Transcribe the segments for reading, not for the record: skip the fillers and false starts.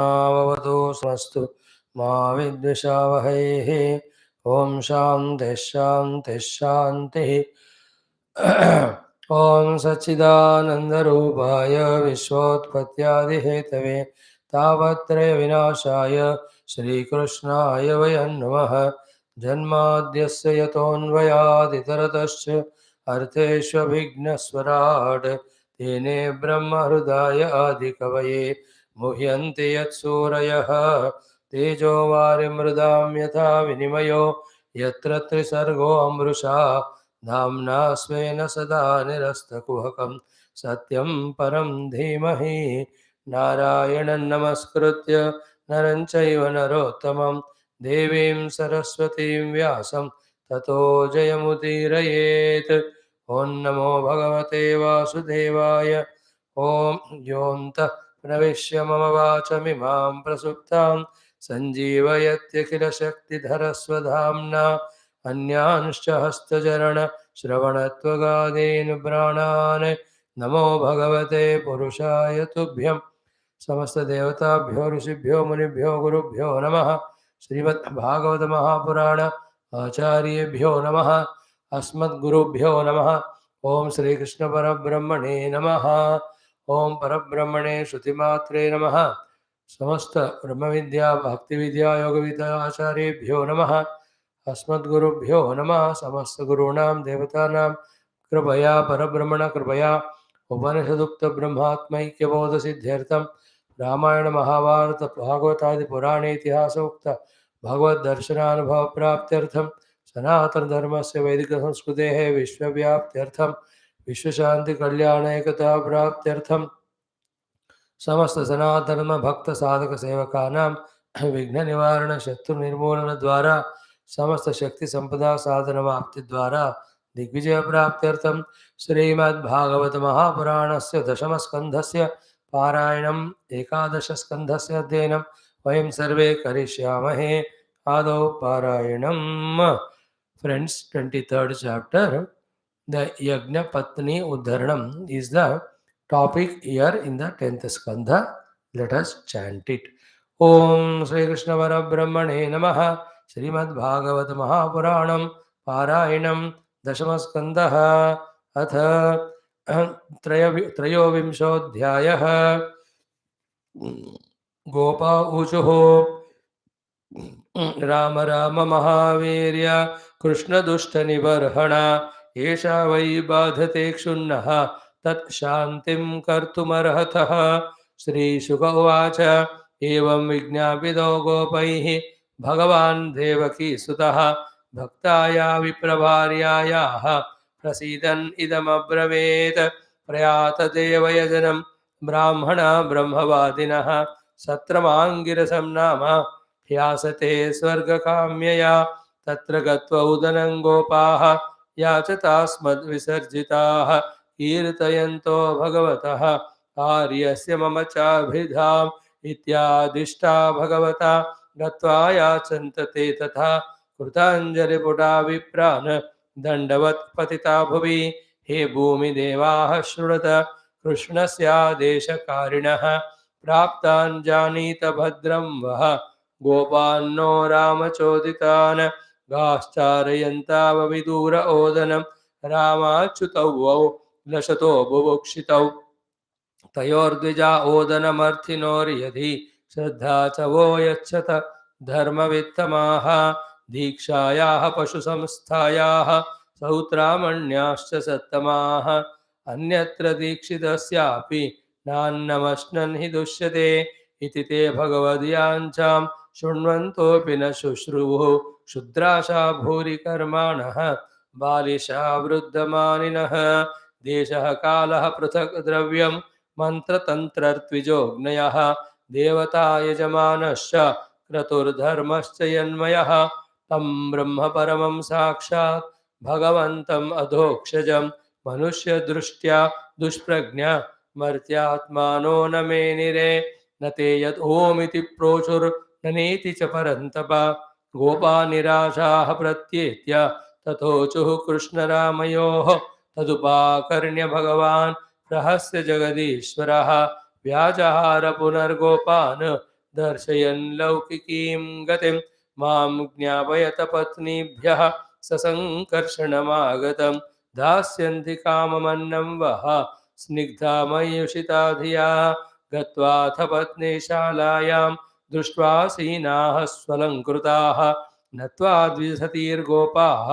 भवतु स्वस्तु मा विद्विषावहैः। ओम शान्तिः शान्तिः शान्तिः। ओम सच्चिदानन्दरूपाय विश्वोत्पत्त्यादिहेतवे तावत्रय विनाशाय श्रीकृष्णाय वयं नमः। जन्माद्यस्य यतोऽन्वयादितरतश्च अर्थेष्वभिघ्नस्वराट् तेने ब्रह्महृदाय आदिकवये मुह्यन्ति यत्सूरयः तेजो वारिमृदां यथा विनिमयो यत्र त्रिसर्गो अमृषा धाम्ना स्वेन सदा निरस्तकुहकं सत्यं परं धीमहि। नारायणं नमस्कृत्य नरं चैव नरोत्तमं देवीं सरस्वतीं व्यासं ततो जयमुदीरयेत्। ॐ नमो भगवते वासुदेवाय। ॐ योऽन्तः प्रविश्य मम वाचमिमां प्रसुप्तां सञ्जीवयत्यखिलशक्तिधरस्वधाम्ना अन्यांश्च हस्तचरणश्रवणत्वगादीन् प्राणान् नमो भगवते पुरुषाय तुभ्यं। समस्त देवताभ्यो ऋषिभ्यो मुनिभ्यो गुरुभ्यो नमः। श्रीमद्भागवत महापुराण आचार्येभ्यो नमः। अस्मद्गुरुभ्यो नमः। ओम श्रीकृष्ण परब्रह्मणे नमः। ओम परब्रह्मणे श्रुतिमात्रे नमः। समस्त ब्रह्मविद्या भक्तिविद्या योगविद्या आचार्येभ्यो नमः। अस्मद्गुरुभ्यो नमः। समस्त गुरूणां देवतानां कृपया परब्रह्मण कृपया उपनिषदुक्त ब्रह्मात्मैक्यबोध सिद्ध्यर्थं रामायण महाभारत भागवतादि पुराणे इतिहासोक्त भगवद्दर्शनानुभव प्राप्त्यर्थं सनातन धर्मस्य वैदिक संस्कृतेः विश्वव्याप्त्यर्थं विश्वशांति कल्याण एकता प्राप्त्यर्थं समस्त सनातन भक्त साधक सेवकानां विघ्न निवारण शत्रु निर्मूलन द्वारा समस्त शक्ति संपदा साधनवाप्ति द्वारा दिग्विजय प्राप्त्यर्थं श्रीमद्भागवत महापुराणस्य दशम स्कन्धस्य पारायणम् एकादश स्कन्धस्य अध्ययनं वयं सर्वे करिष्यामहे। आदौ पारायणम्। Friends, 23rd chapter, the Yagna Patni Uddharanam, is the topic here in the 10th skandha. Let us chant it. Om Sri Krishna Parabrahmane Namaha. Srimad Bhagavata Mahapuranam Parayanam Dashama Skandha Atha त्रयोविंशोऽध्यायः। गोपा ऊचुः राम राम महावीर्य कृष्णदुष्टनिबर्हण एषा वै बाधते क्षुण्णः तत्शान्तिं कर्तुमर्हतः। श्रीशुक उवाच एवं विज्ञापितो गोपैः भगवान् देवकीसुतः भक्ताया विप्रभार्यायाः प्रसीदन् इदमब्रवीत् प्रयात देवयजनं ब्राह्मणा ब्रह्मवादिनः सत्रमाङ्गिरसं नाम ह्यासते स्वर्गकाम्यया तत्र गत्वा उदनं गोपाः याचतास्मद्विसर्जिताः कीर्तयन्तो भगवतः आर्यस्य मम चाभिधाम् इत्यादिष्टा भगवता गत्वा याचन्त ते तथा कृताञ्जलिपुटा विप्रान् दण्डवत् पतिता भुवि। हे भूमिदेवाः शृणुत कृष्णस्यादेशकारिणः प्राप्तान् जानीत भद्रं वः गोपान्नो रामचोदितान् गाश्चारयन्तावविदूर ओदनं रामाच्युतौ वौ लशतो बुभुक्षितौ तयोर्द्विजा ओदनमर्थिनोर्यधि श्रद्धा च वो यच्छत धर्मवित्तमाः दीक्षायाः पशुसंस्थायाः सौत्रामण्याश्च सत्तमाः अन्यत्र दीक्षितस्यापि नान्नमश्नन् हि दुष्यते इति ते भगवद्याञ्चां शृण्वन्तोऽपि न शुश्रुवुः क्षुद्राशा भूरि कर्माणः बालिशा वृद्धमानिनः देशः कालः पृथक् द्रव्यं मन्त्रतन्त्रर्त्विजोऽग्नयः देवता यजमानश्च क्रतुर्धर्मश्च यन्मयः तं ब्रह्म परमं साक्षात् भगवन्तम् अधोक्षजं मनुष्यदृष्ट्या दुष्प्रज्ञा मर्त्यात्मानो न मेनिरे न ते यद् ओमिति प्रोचुर्न नेति च परन्तप। गोपा निराशाः प्रत्येत्य तथोचुः कृष्णरामयोः तदुपाकर्ण्य भगवान् रहस्य जगदीश्वरः व्याजहार पुनर्गोपान् दर्शयन् लौकिकीं गतिं मां ज्ञापयत पत्नीभ्यः ससङ्कर्षणमागतं दास्यन्ति काममन्नं वः स्निग्धा मयुषिता धिया गत्वाथ पत्नीशालायां दृष्ट्वा सीनाः स्वलङ्कृताः नत्वा द्विसतीर्गोपाः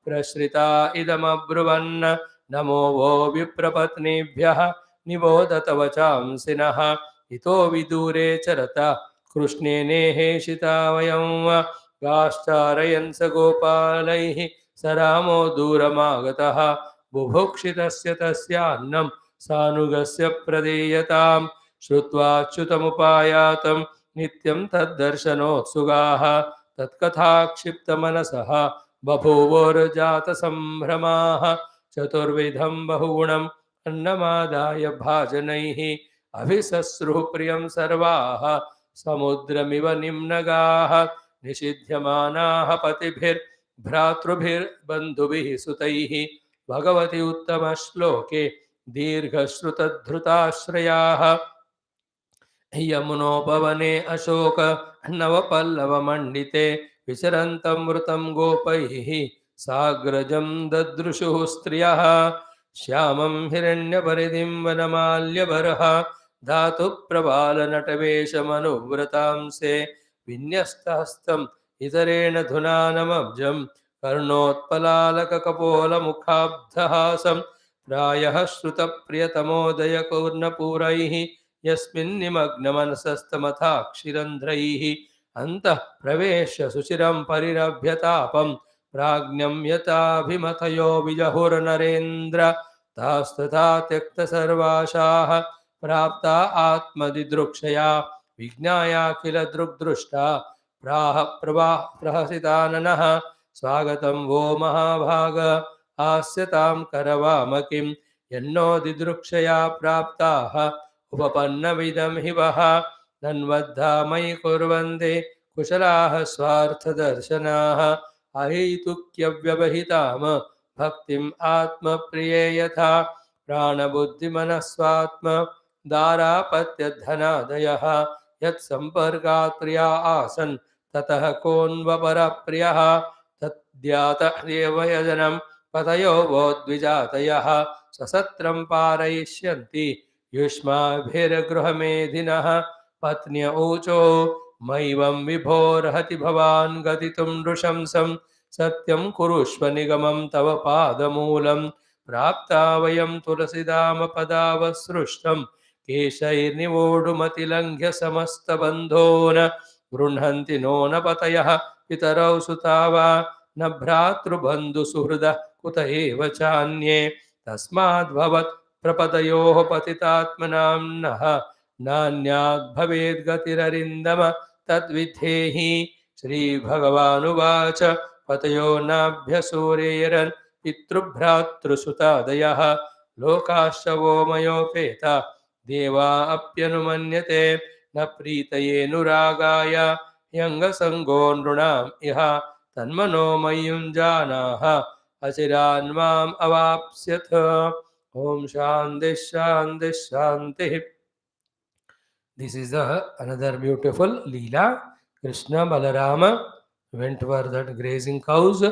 प्रश्रिता इदमब्रुवन् नमो वो विप्रपत्नीभ्यः निबोधत वचांसि नः इतो विदूरे चरता कृष्णेनेहेषिता वयं गाश्चारयन् स गोपालैः स रामो दूरमागतः बुभुक्षितस्य तस्यान्नं सानुगस्य प्रदीयतां श्रुत्वाच्युतमुपायातं नित्यं तद्दर्शनोत्सुकाः तत्कथाक्षिप्तमनसः बभूवोर्जातसम्भ्रमाः चतुर्विधं बहुगुणम् अन्नमादाय भाजनैः अभिसस्रुः प्रियं सर्वाः समुद्रमिव निम्नगाः निषिध्यमानाः पतिभिर्भ्रातृभिर्बन्धुभिः सुतैः भगवति उत्तमश्लोके दीर्घश्रुतधृताश्रयाः यमुनोपवने अशोक नवपल्लवमण्डिते विचरन्तं मृतं गोपैः साग्रजं ददृशुः स्त्रियः श्यामं हिरण्यपरिधिं वनमाल्यबर्ह धातुप्रबालनटवेशमनुव्रतांसे विन्यस्तहस्तम् इतरेण धुनानमब्जं कर्णोत्पलालककपोलमुखाब्धहासं प्रायः श्रुतप्रियतमोदयकौर्णपूरैः यस्मिन्निमग्नमनसस्तमथाक्षिरन्ध्रैः अन्तः प्रवेश्य सुचिरं परिरभ्यतापं प्राज्ञं यताभिमतयो विजहुर्नरेन्द्र तास्तथा त्यक्तसर्वाशाः प्राप्ता आत्मदिदृक्षया विज्ञायाखिलदृग्दृष्टा प्राह प्रहसिताननः स्वागतं वो महाभाग आस्यतां करवाम किं यन्नो दिदृक्षया प्राप्ताः उपपन्नविदं हि वः नन्वद्धा मयि कुर्वन्ति कुशलाः स्वार्थदर्शनाः अहैतुक्यव्यवहिताम भक्तिम् आत्मप्रिये यथा प्राणबुद्धिमनस्वात्म दारापत्यधनादयः यत्सम्पर्कात् प्रिया आसन् ततः कोऽन्वपरप्रियः तद्यात देवयजनं पतयो वो द्विजातयः ससत्रं पारयिष्यन्ति युष्माभिर्गृहमेधिनः पत्न्य ऊचो मैवं विभोर्हति भवान् गतितुं नृशंसं सत्यं कुरुष्व निगमं तव पादमूलं प्राप्ता वयं तुलसीदामपदावसृष्टं केशैर्निवोढुमतिलङ्घ्य समस्तबन्धोन गृह्णन्ति नो न पतयः पितरौ सुता वा न भ्रातृबन्धुसुहृदः कुत एव चान्ये तस्माद्भवत् प्रपदयोः पतितात्मनां नः नान्याद्भवेद्गतिररिन्दम तद्विद्धेहि श्रीभगवानुवाच पतयो नाभ्यसूरेरन् पितृभ्रातृसुतादयः लोकाश्च वो मयोपेता देवा अप्यनुमन्यते न प्रीतयेऽनुरागाय ह्यङ्गसङ्गो नृणाम् इह तन्मनो मय्युञ्जानाः अचिरान् माम् अवाप्स्यथ Om Shanti Shanti Shanti. This is another beautiful Leela. Krishna Balarama went for that grazing cows.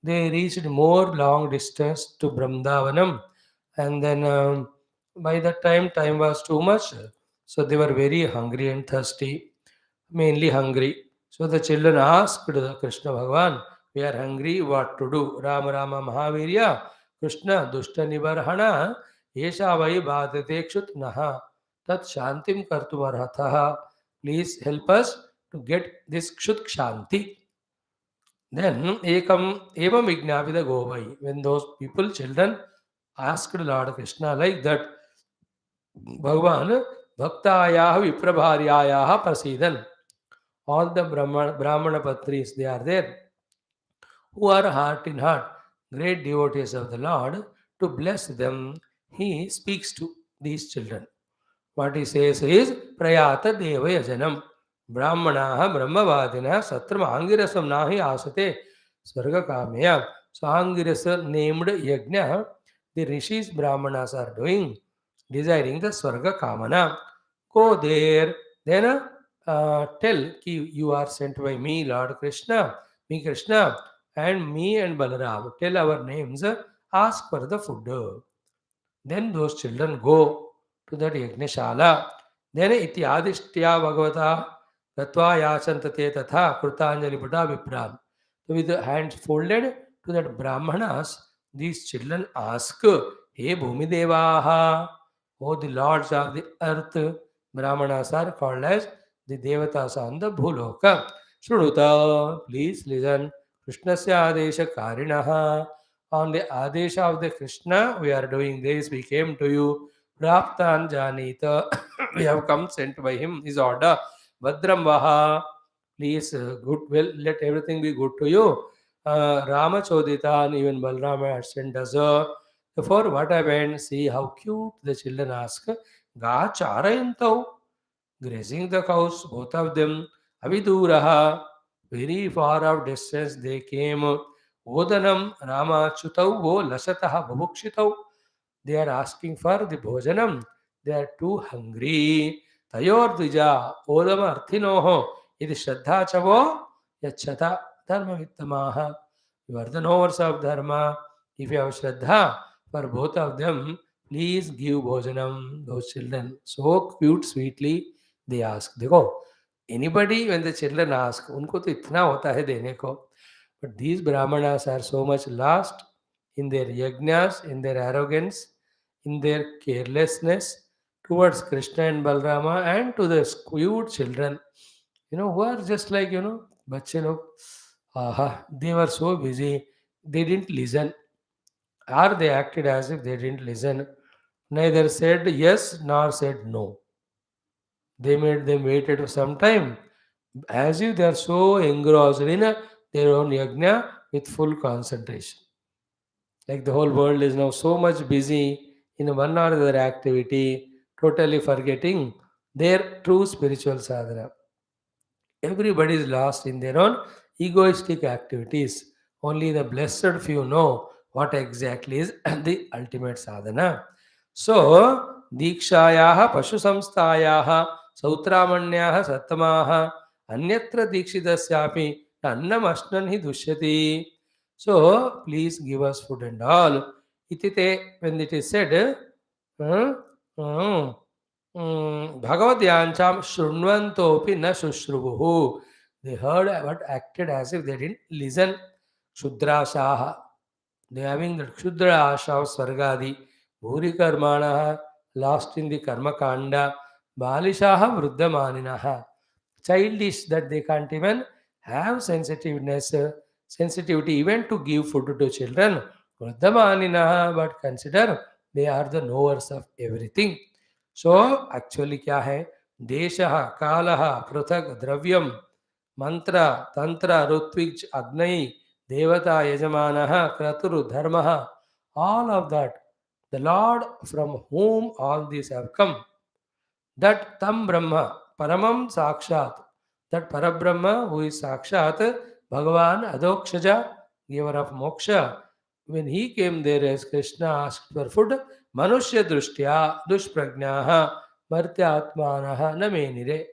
They reached more long distance to Vrindavanam, and then by that time was too much. So they were very hungry and thirsty, mainly hungry. So the children asked Krishna Bhagavan, we are hungry, what to do? Rama Rama Mahavirya. Krishna Dushta Nivarhana Yesha Vai Bhadate Kshutnaha Tat Shantim Kartumarhatha. Please help us to get this Kshut Shanti. Then Ekam Evam Vignavida Govai. When those people, children, asked Lord Krishna like that, Bhagavan Bhaktayaha Viprabharyayaha Prasidan. All the Brahmana Patris, they are there, who are heart in heart, great devotees of the Lord. To bless them, he speaks to these children. What he says is, Prayata Deva Yajanam. Brahmanaha Brahmavadina Satram Angirasam Nahi Asate Swarga Kameya. So Angirasa named Yagna, the rishis Brahmanas are doing, desiring the Swarga Kamana. Go there, then tell ki you are sent by me, Lord Krishna, me Krishna, and me and Balaram. Tell our names, ask for the food. Then those children go to that Yajnashala. Then ityadishtya Bhagavata Gatva Yachantate Tatha Krutanjali Buddha Vipran. So with the hands folded to that Brahmanas, these children ask, Hey Bhumi Devaha, O the lords of the earth, Brahmanas are called as the Devatas on the Bhuloka. Shruta, please listen. Krishnasya Adesha Karinaha. On the Adesha of the Krishna, we are doing this. We came to you. Praptan Janita. We have come sent by him. His order. Badram Vaha. Please, good. Well, let everything be good to you. Rama Chodita and even Balrama had sent us. Therefore, what happened? See how cute the children ask. Ga Charayantau. Grazing the cows, both of them. Aviduraha. Very far of distance they came. Odanam Rama Chutau Vo Lasataha Bhubukshitau. They are asking for the bhojanam. They are too hungry. Tayor Dvija Odam Arthinoho. It is Shraddha Chavo Yachata Dharma Vittamaha. You are the knowers of Dharma. If you have Shraddha for both of them, please give bhojanam. Those children, so cute, sweetly, they ask. देखो, anybody when the children ask, उनको तो इतना होता है देने को. But these Brahmanas are so much lost in their yagnas, in their arrogance, in their carelessness towards Krishna and Balrama and to the skewed children, who are just like, बच्चे लोग, they were so busy, they didn't listen, or they acted as if they didn't listen, neither said yes nor said no. They made them waited for some time, as if they are so engrossed in their own yajna with full concentration. Like the whole world is now so much busy in one or other activity, totally forgetting their true spiritual sadhana. Everybody is lost in their own egoistic activities. Only the blessed few know what exactly is the ultimate sadhana. So, Dikshayaha Pashu Samstayaha Sautramanyah Sattamaha Anyatra Dikshidasyapi Annam Ashnan hi Dushyati. So, please give us food and all. Itite, when it is said, uh, uh, Bhagavadyancham Shrunvantopi na Shushruvuhu. They heard but acted as if they didn't listen. Shudrashaha. They having the Kshudra Asha of Svargadi. Bhuri Karmanaha. Lost in the Karma Kanda. Balishaha Vruddhamaninaha. Childish that they can't even have sensitivity even to give food to children. Vruddhamaninaha. But consider they are the knowers of everything. So, actually क्या है देशः कालः पृथक द्रव्यम मंत्र तंत्र ऋत्विज अग्नि देवता यजमानः क्रतुरु धर्मः all of that the Lord from whom all these have come, that tam brahma paramam sakshat, that parabrahma who is sakshat Bhagavan adokshaja, giver of moksha, when he came there as Krishna asked for food, manushya drushtya dushprajnaha martyatmanaha namenire,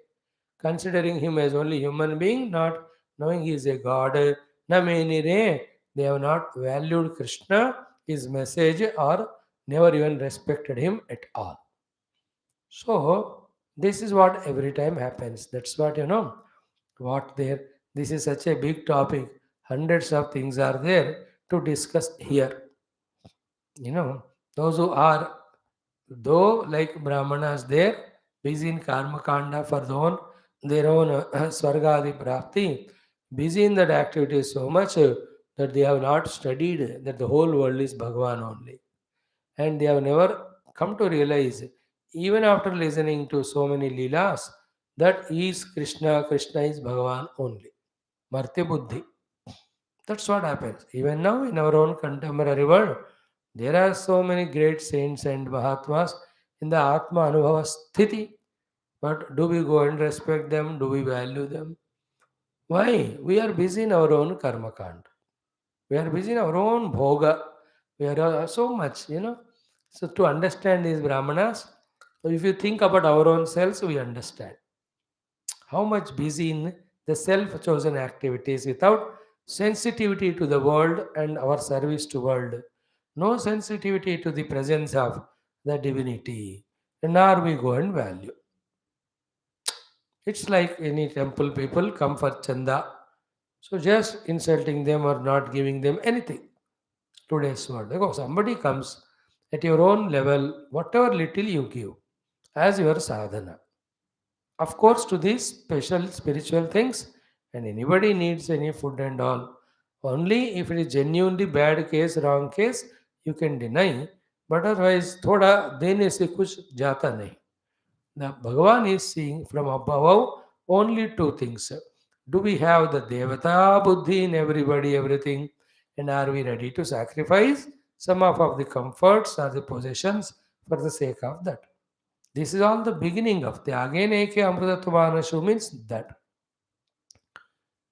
considering him as only human being, not knowing he is a god, namenire, they have not valued Krishna, his message, or never even respected him at all. So, this is what every time happens. That's what what there. This is such a big topic. Hundreds of things are there to discuss here. Those who are, though like Brahmanas, there, busy in Karma Kanda for their own Swargadi Prapti, busy in that activity so much that they have not studied that the whole world is Bhagavan only. And they have never come to realize, even after listening to so many Leelas, that is Krishna, Krishna is Bhagavan only. Martya Buddhi. That's what happens. Even now in our own contemporary world, there are so many great saints and Mahatmas in the Atma Anubhava Sthiti. But do we go and respect them? Do we value them? Why? We are busy in our own karma kand. We are busy in our own bhoga. We are so much, So to understand these Brahmanas, if you think about our own selves, we understand How much busy in the self-chosen activities without sensitivity to the world and our service to world. No sensitivity to the presence of the divinity. Nor we go and value. It's like any temple people come for chanda. So just insulting them or not giving them anything. Today's world. Because somebody comes at your own level, whatever little you give as your sadhana. Of course, to these special spiritual things, and anybody needs any food and all. Only if it is genuinely bad case, wrong case, you can deny. But otherwise, thoda dene se kuch jata nahi. Now, Bhagavan is seeing from above only two things. Do we have the Devata Buddhi in everybody, everything? And are we ready to sacrifice some of the comforts or the possessions for the sake of that? This is all the beginning of the again Eke Amritatvana means that.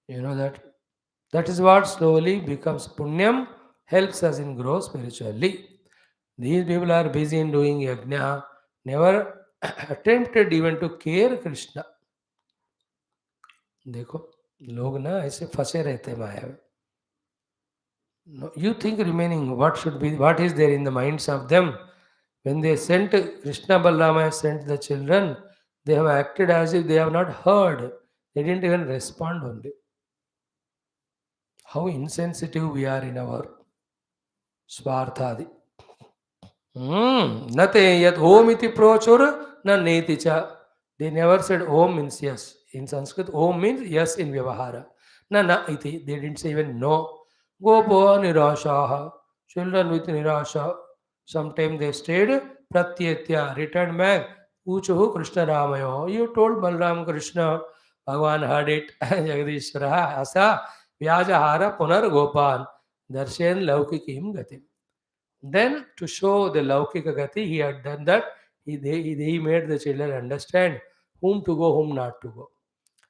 You know that. That is what slowly becomes punyam, helps us in grow spiritually. These people are busy in doing yajna, never attempted even to care Krishna. देखो लोग ना ऐसे फंसे रहते हैं माया में. No, you think remaining what should be what is there in the minds of them when they sent Krishna Balrama has sent the children, they have acted as if they have not heard. They didn't even respond only. How insensitive we are in our swarthadi. Nate yat om iti prochur na neti cha. They never said om means yes. In Sanskrit, om means yes in Vyavahara. Na iti. They didn't say even no. Gopa nirashaha. Children with nirasha. Sometime they stayed. Pratyetya. Returned back. Uchuhu Krishna Ramayo. You told Balram Krishna. Bhagavan heard it. Jagadishwara. Asa. Vyajahara punar gopan. Darshan laukikim gatim. Then, to show the Laukika Gati, he had done that. He made the children understand whom to go, whom not to go.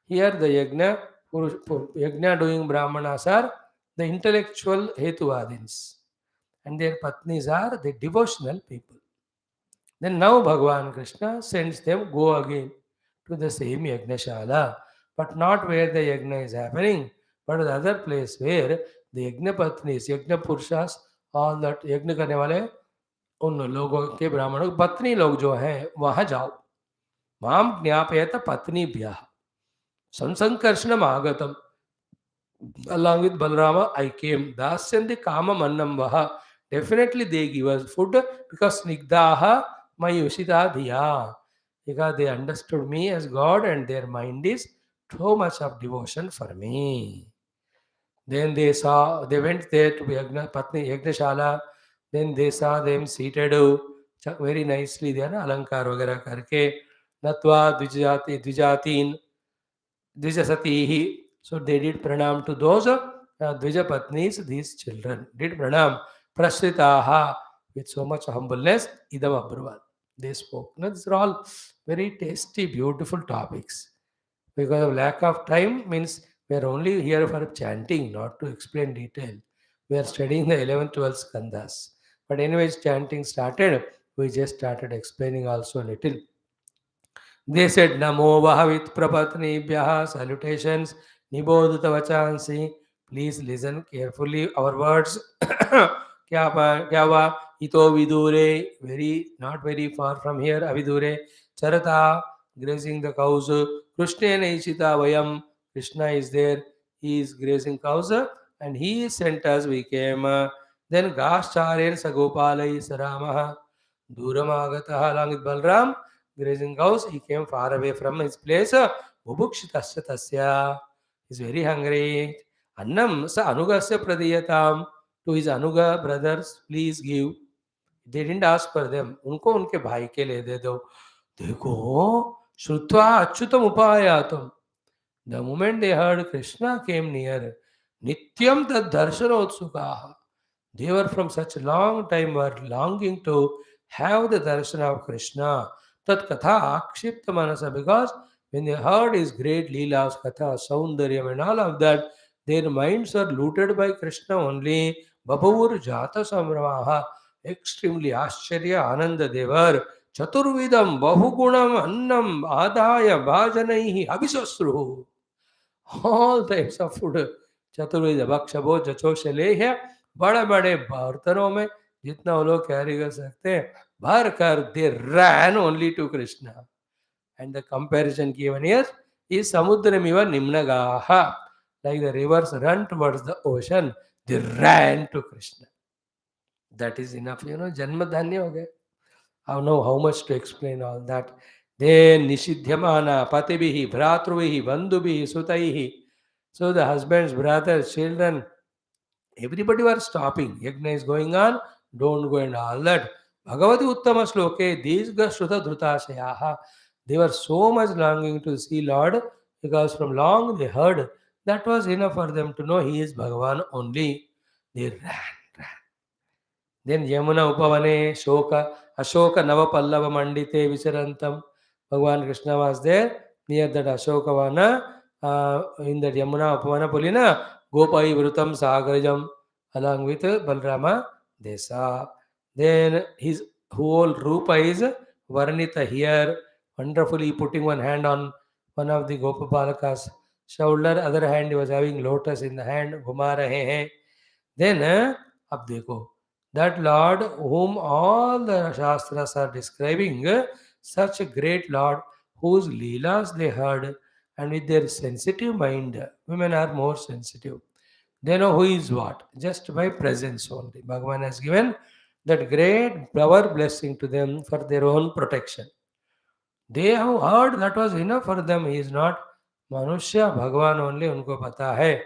Here, the Yagna doing Brahmanas are the intellectual Hetuvadins, and their Patnis are the devotional people. Then now Bhagavan Krishna sends them go again to the same Yagnashala, but not where the Yagna is happening, but the other place where the Yagna Patnis, Yagna Purshas, all that यज्ञ करने वाले उन लोगों के ब्राह्मणों पत्नी लोग जो हैं वहां जाओ. माम ज्ञापयत पत्नी ब्याह संसंकर्षणम आगतम. Along with Balarama, I came. Dasyandi kama mannam vaha. Definitely they give us food because snigdaha mayushita dhiya. Because they understood me as God and their mind is so much of devotion for me. Then they went there to Yagna, Patni Yagnashala. Then they saw them seated very nicely there, alankar वगैरह करके नत्वा द्विजातीन द्विजसतीहि. So they did pranam to those Dvija Patnis, these children did pranam. Prasritaha, with so much humbleness, idam abruvan. They spoke. Now, these are all very tasty, beautiful topics. Because of lack of time means we are only here for chanting, not to explain detail. We are studying the 11th, 12th skandhas. But anyways, chanting started. We just started explaining also a little. They said, Namo Vahavit Prapatnibhyaha, salutations, Nibodhata Vachansi. Please listen carefully our words. Kyava, Ito Vidure, not very far from here, Avidure, Charata, grazing the cows, Krishna Ishita Vayam, Krishna is there, he is grazing cows, and he sent us, we came. Then Gashcharer Sagopalai Saramaha, Duramagataha, along with Balram, grazing cows, he came far away from his place. Bubukshitasya tasya, he is very hungry. Annam sa anugasya pradiyatam, to his anuga brothers, please give. They didn't ask for them. उनको उनके भाई के लिए दे दो. देखो, श्रुत्वा Achyutam उपायातम. The moment they heard Krishna came near, nityam tad darshanotsukaha. They were from such a long time were longing to have the darshan of Krishna. Tat katha akshipta manasa, because when they heard his great leelas, katha, saundaryam and all of that, their minds are looted by Krishna only. Babur jata samramaha, extremely Ashcharya, Ananda they were. Chaturvidam Bahugunam Annam Adaya Bhajanaihi Abhisasruhu. All types of food. चतुर्विध भक्ष भोज जचोष लेह्य बड़े बड़े बर्तनों में जितना वो लोग carry कर सकते हैं भर कर दे ran only to Krishna and the comparison given here is samudramiva nimnagaha, like the rivers run towards the ocean, they ran to Krishna. That is enough, janma dhanya ho gaya. I don't know how much to explain all that. Then nishidhyamana patibihi bhratruvihi bandhubihi sutaihi. So the husbands, brothers, children, everybody were stopping. Yagna is going on, don't go and all that. Bhagavati Uttama Sloke, these Shruta Dhrutashayaha, they were so much longing to see Lord because from long they heard that was enough for them to know he is Bhagavan only. They ran. Then Yamuna Upavane, Shoka, Ashoka Navapallava Mandite Vicharantam. Bhagavan Krishna was there near that Ashokavana, in that Yamuna Upavana Pulina, Gopai Vrutam Sagarajam, along with Balrama Desa. Then his whole Rupa is Varnita here, wonderfully putting one hand on one of the Gopapalaka's shoulder, other hand he was having lotus in the hand, Ghuma rahe hain. Then, ab dekho, that Lord whom all the Shastras are describing, such a great Lord whose Leelas they heard, and with their sensitive mind, women are more sensitive. They know who is what, just by presence only. Bhagavan has given that great power blessing to them for their own protection. They have heard that was enough for them. He is not Manushya, Bhagavan only, unko pata hai.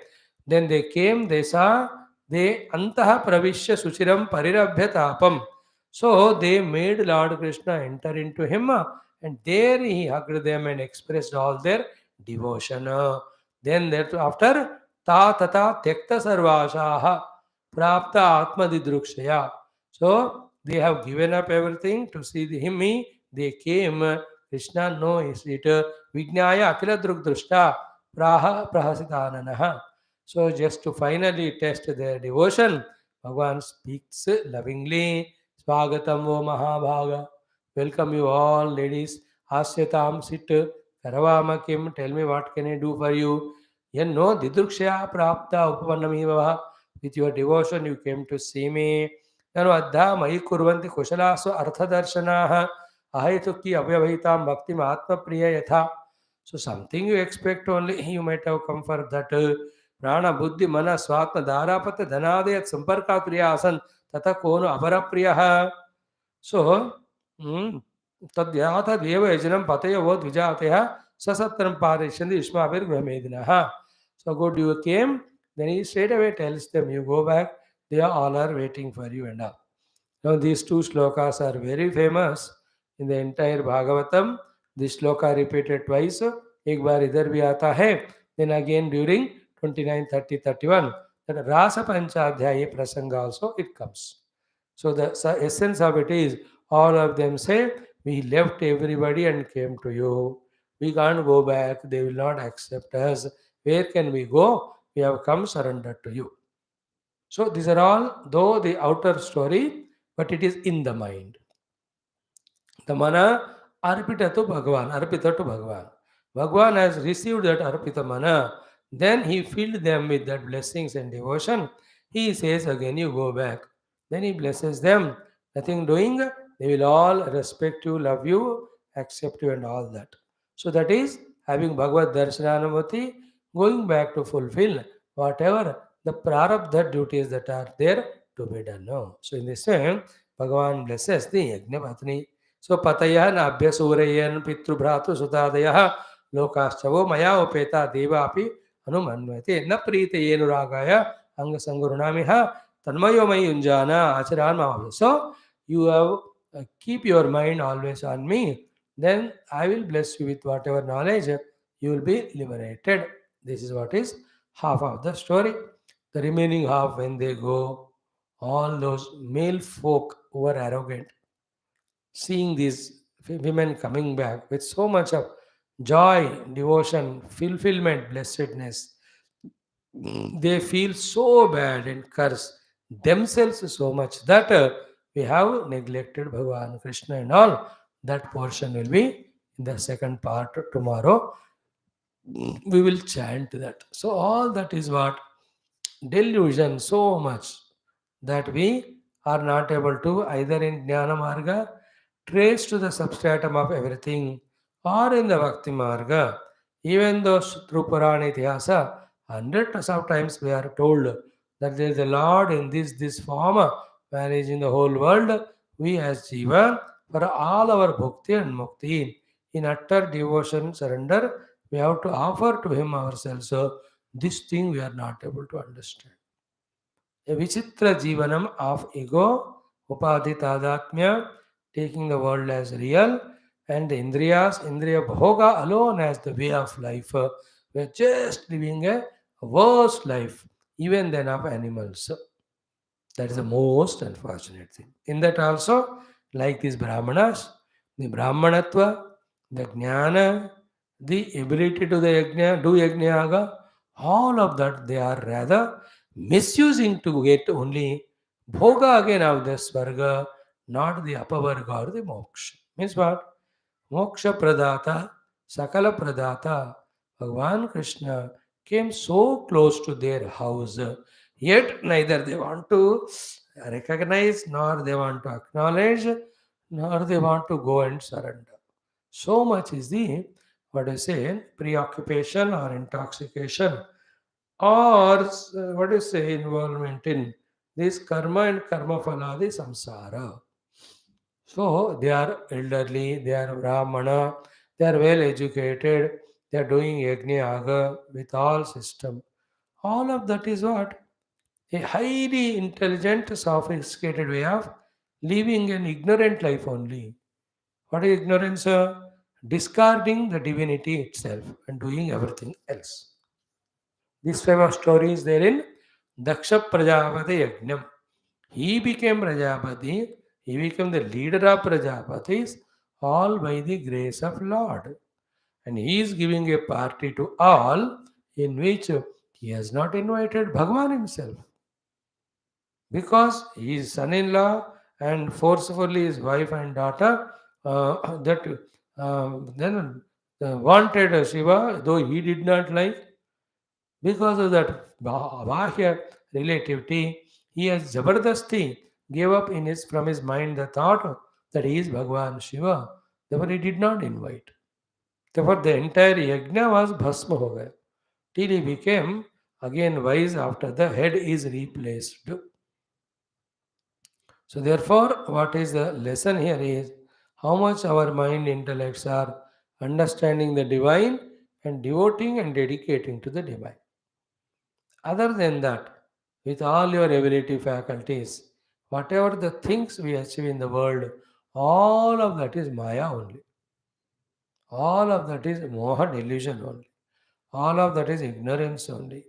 Then they came, they saw, they antaha pravishya suchiram parirabhya tapam. So they made Lord Krishna enter into him, and there he hugged them and expressed all their devotion. Then after ta tata tekta sarvashaha prapta atma didrukshaya. So they have given up everything to see him. They came. Krishna knows it. Vijnaya akila drugdrushta praha prahasitananaha. So just to finally test their devotion, Bhagavan speaks lovingly. Swagatam vo Mahabhaga. Welcome you all, ladies. Asyatam sit. Karavama kim. Tell me what can I do for you. Yanno didrukshya prapta upavannamiva. With your devotion you came to see me. Nanu addha mai kurvanti kushalasu arthadarshanaha. Ahaitukki avyavhitam bhakti atma priya yatha. So something you expect only, you might have come for that. Prana buddhi mana swatma dharapata dhanadayat samparka priya asan tata kono apara priyaha. So, tadyatha deva yajanam pataya vo dvijateha sasatram parishandi ishmabhir grahmedinaha. So good you came, then he straight away tells them, you go back, they all are waiting for you and all. Now these two slokas are very famous in the entire Bhagavatam. This sloka repeated twice. एक बार इधर भी आता है. Then again during 29, 30, 31. That Rasa Panchadhyaya prasanga also it comes. So the essence of it is all of them say, we left everybody and came to you. We can't go back. They will not accept us. Where can we go? We have come surrendered to you. So these are all, though the outer story, but it is in the mind. The mana arpita to Bhagavan, arpita to Bhagavan. Bhagavan has received that arpita mana. Then he filled them with that blessings and devotion. He says again, you go back. Then he blesses them. Nothing doing, they will all respect you, love you, accept you, and all that. So that is having Bhagavad Darshananamati, going back to fulfill whatever the prarabdha duties that are there to be done. No. So in this way, Bhagavan blesses the Yagna Patni. So pataya nabhya surayan pitrubhratu sutadaya lokaschavo maya upeta deva api anumanvate na prita yenuragaya anga sangurunamiha tanmayo mayunjana acharan mahavya. So you have keep your mind always on me, then I will bless you with whatever knowledge, you will be liberated. This is what is half of the story. The remaining half, when they go, all those male folk who were arrogant, seeing these women coming back with so much of joy, devotion, fulfillment, blessedness, they feel so bad and curse themselves so much that we have neglected Bhagavan Krishna and all. That portion will be in the second part tomorrow. We will chant that. So all that is what delusion so much that we are not able to either in Jnana Marga trace to the substratum of everything or in the Bhakti Marga. Even though through Purana Ityasa, hundreds of times we are told that there is a Lord in this form managing the whole world. We as Jiva, for all our bhakti and mukti, in utter devotion, surrender, we have to offer to Him ourselves. So this thing we are not able to understand. A Vichitra Jivanam of ego, Upadhi Tadatmya, taking the world as real, and the Indriyas, Indriya Bhoga alone as the way of life. We are just living a worse life, even than of animals. That is the most unfortunate thing. In that also, like these Brahmanas, the Brahmanatva, the Jnana, the ability to the yajna, do yajna yaga, all of that they are rather misusing to get only bhoga again of the swarga, not the apavarga or the moksha. Means what? Moksha Pradata, Sakala Pradata, Bhagavan Krishna came so close to their house, yet neither they want to recognize, nor they want to acknowledge, nor they want to go and surrender. So much is the, what I say, preoccupation or intoxication, or what do you say, involvement in this karma and karma phala, the samsara. So they are elderly, they are Brahmana, they are well educated, they are doing Yagna Yaga with all system. All of that is what? A highly intelligent, sophisticated way of living an ignorant life only. What is ignorance? Discarding the divinity itself and doing everything else. This type of story is there in Daksha Prajapati Yajnam. He became Prajapati, he became the leader of Prajapatis, all by the grace of Lord. And he is giving a party to all in which he has not invited Bhagavan himself. Because his son-in-law and forcefully his wife and daughter that then wanted Shiva, though he did not like, because of that Bahya relativity, he has Zabardasti gave up in his from his mind the thought that he is Bhagavan Shiva. Therefore, he did not invite. Therefore, the entire yajna was bhasma ho gaya. Till he became again wise after the head is replaced. So, therefore, what is the lesson here is how much our mind intellects are understanding the divine and devoting and dedicating to the divine. Other than that, with all your ability faculties, whatever the things we achieve in the world, all of that is Maya only. All of that is Moha delusion only. All of that is ignorance only.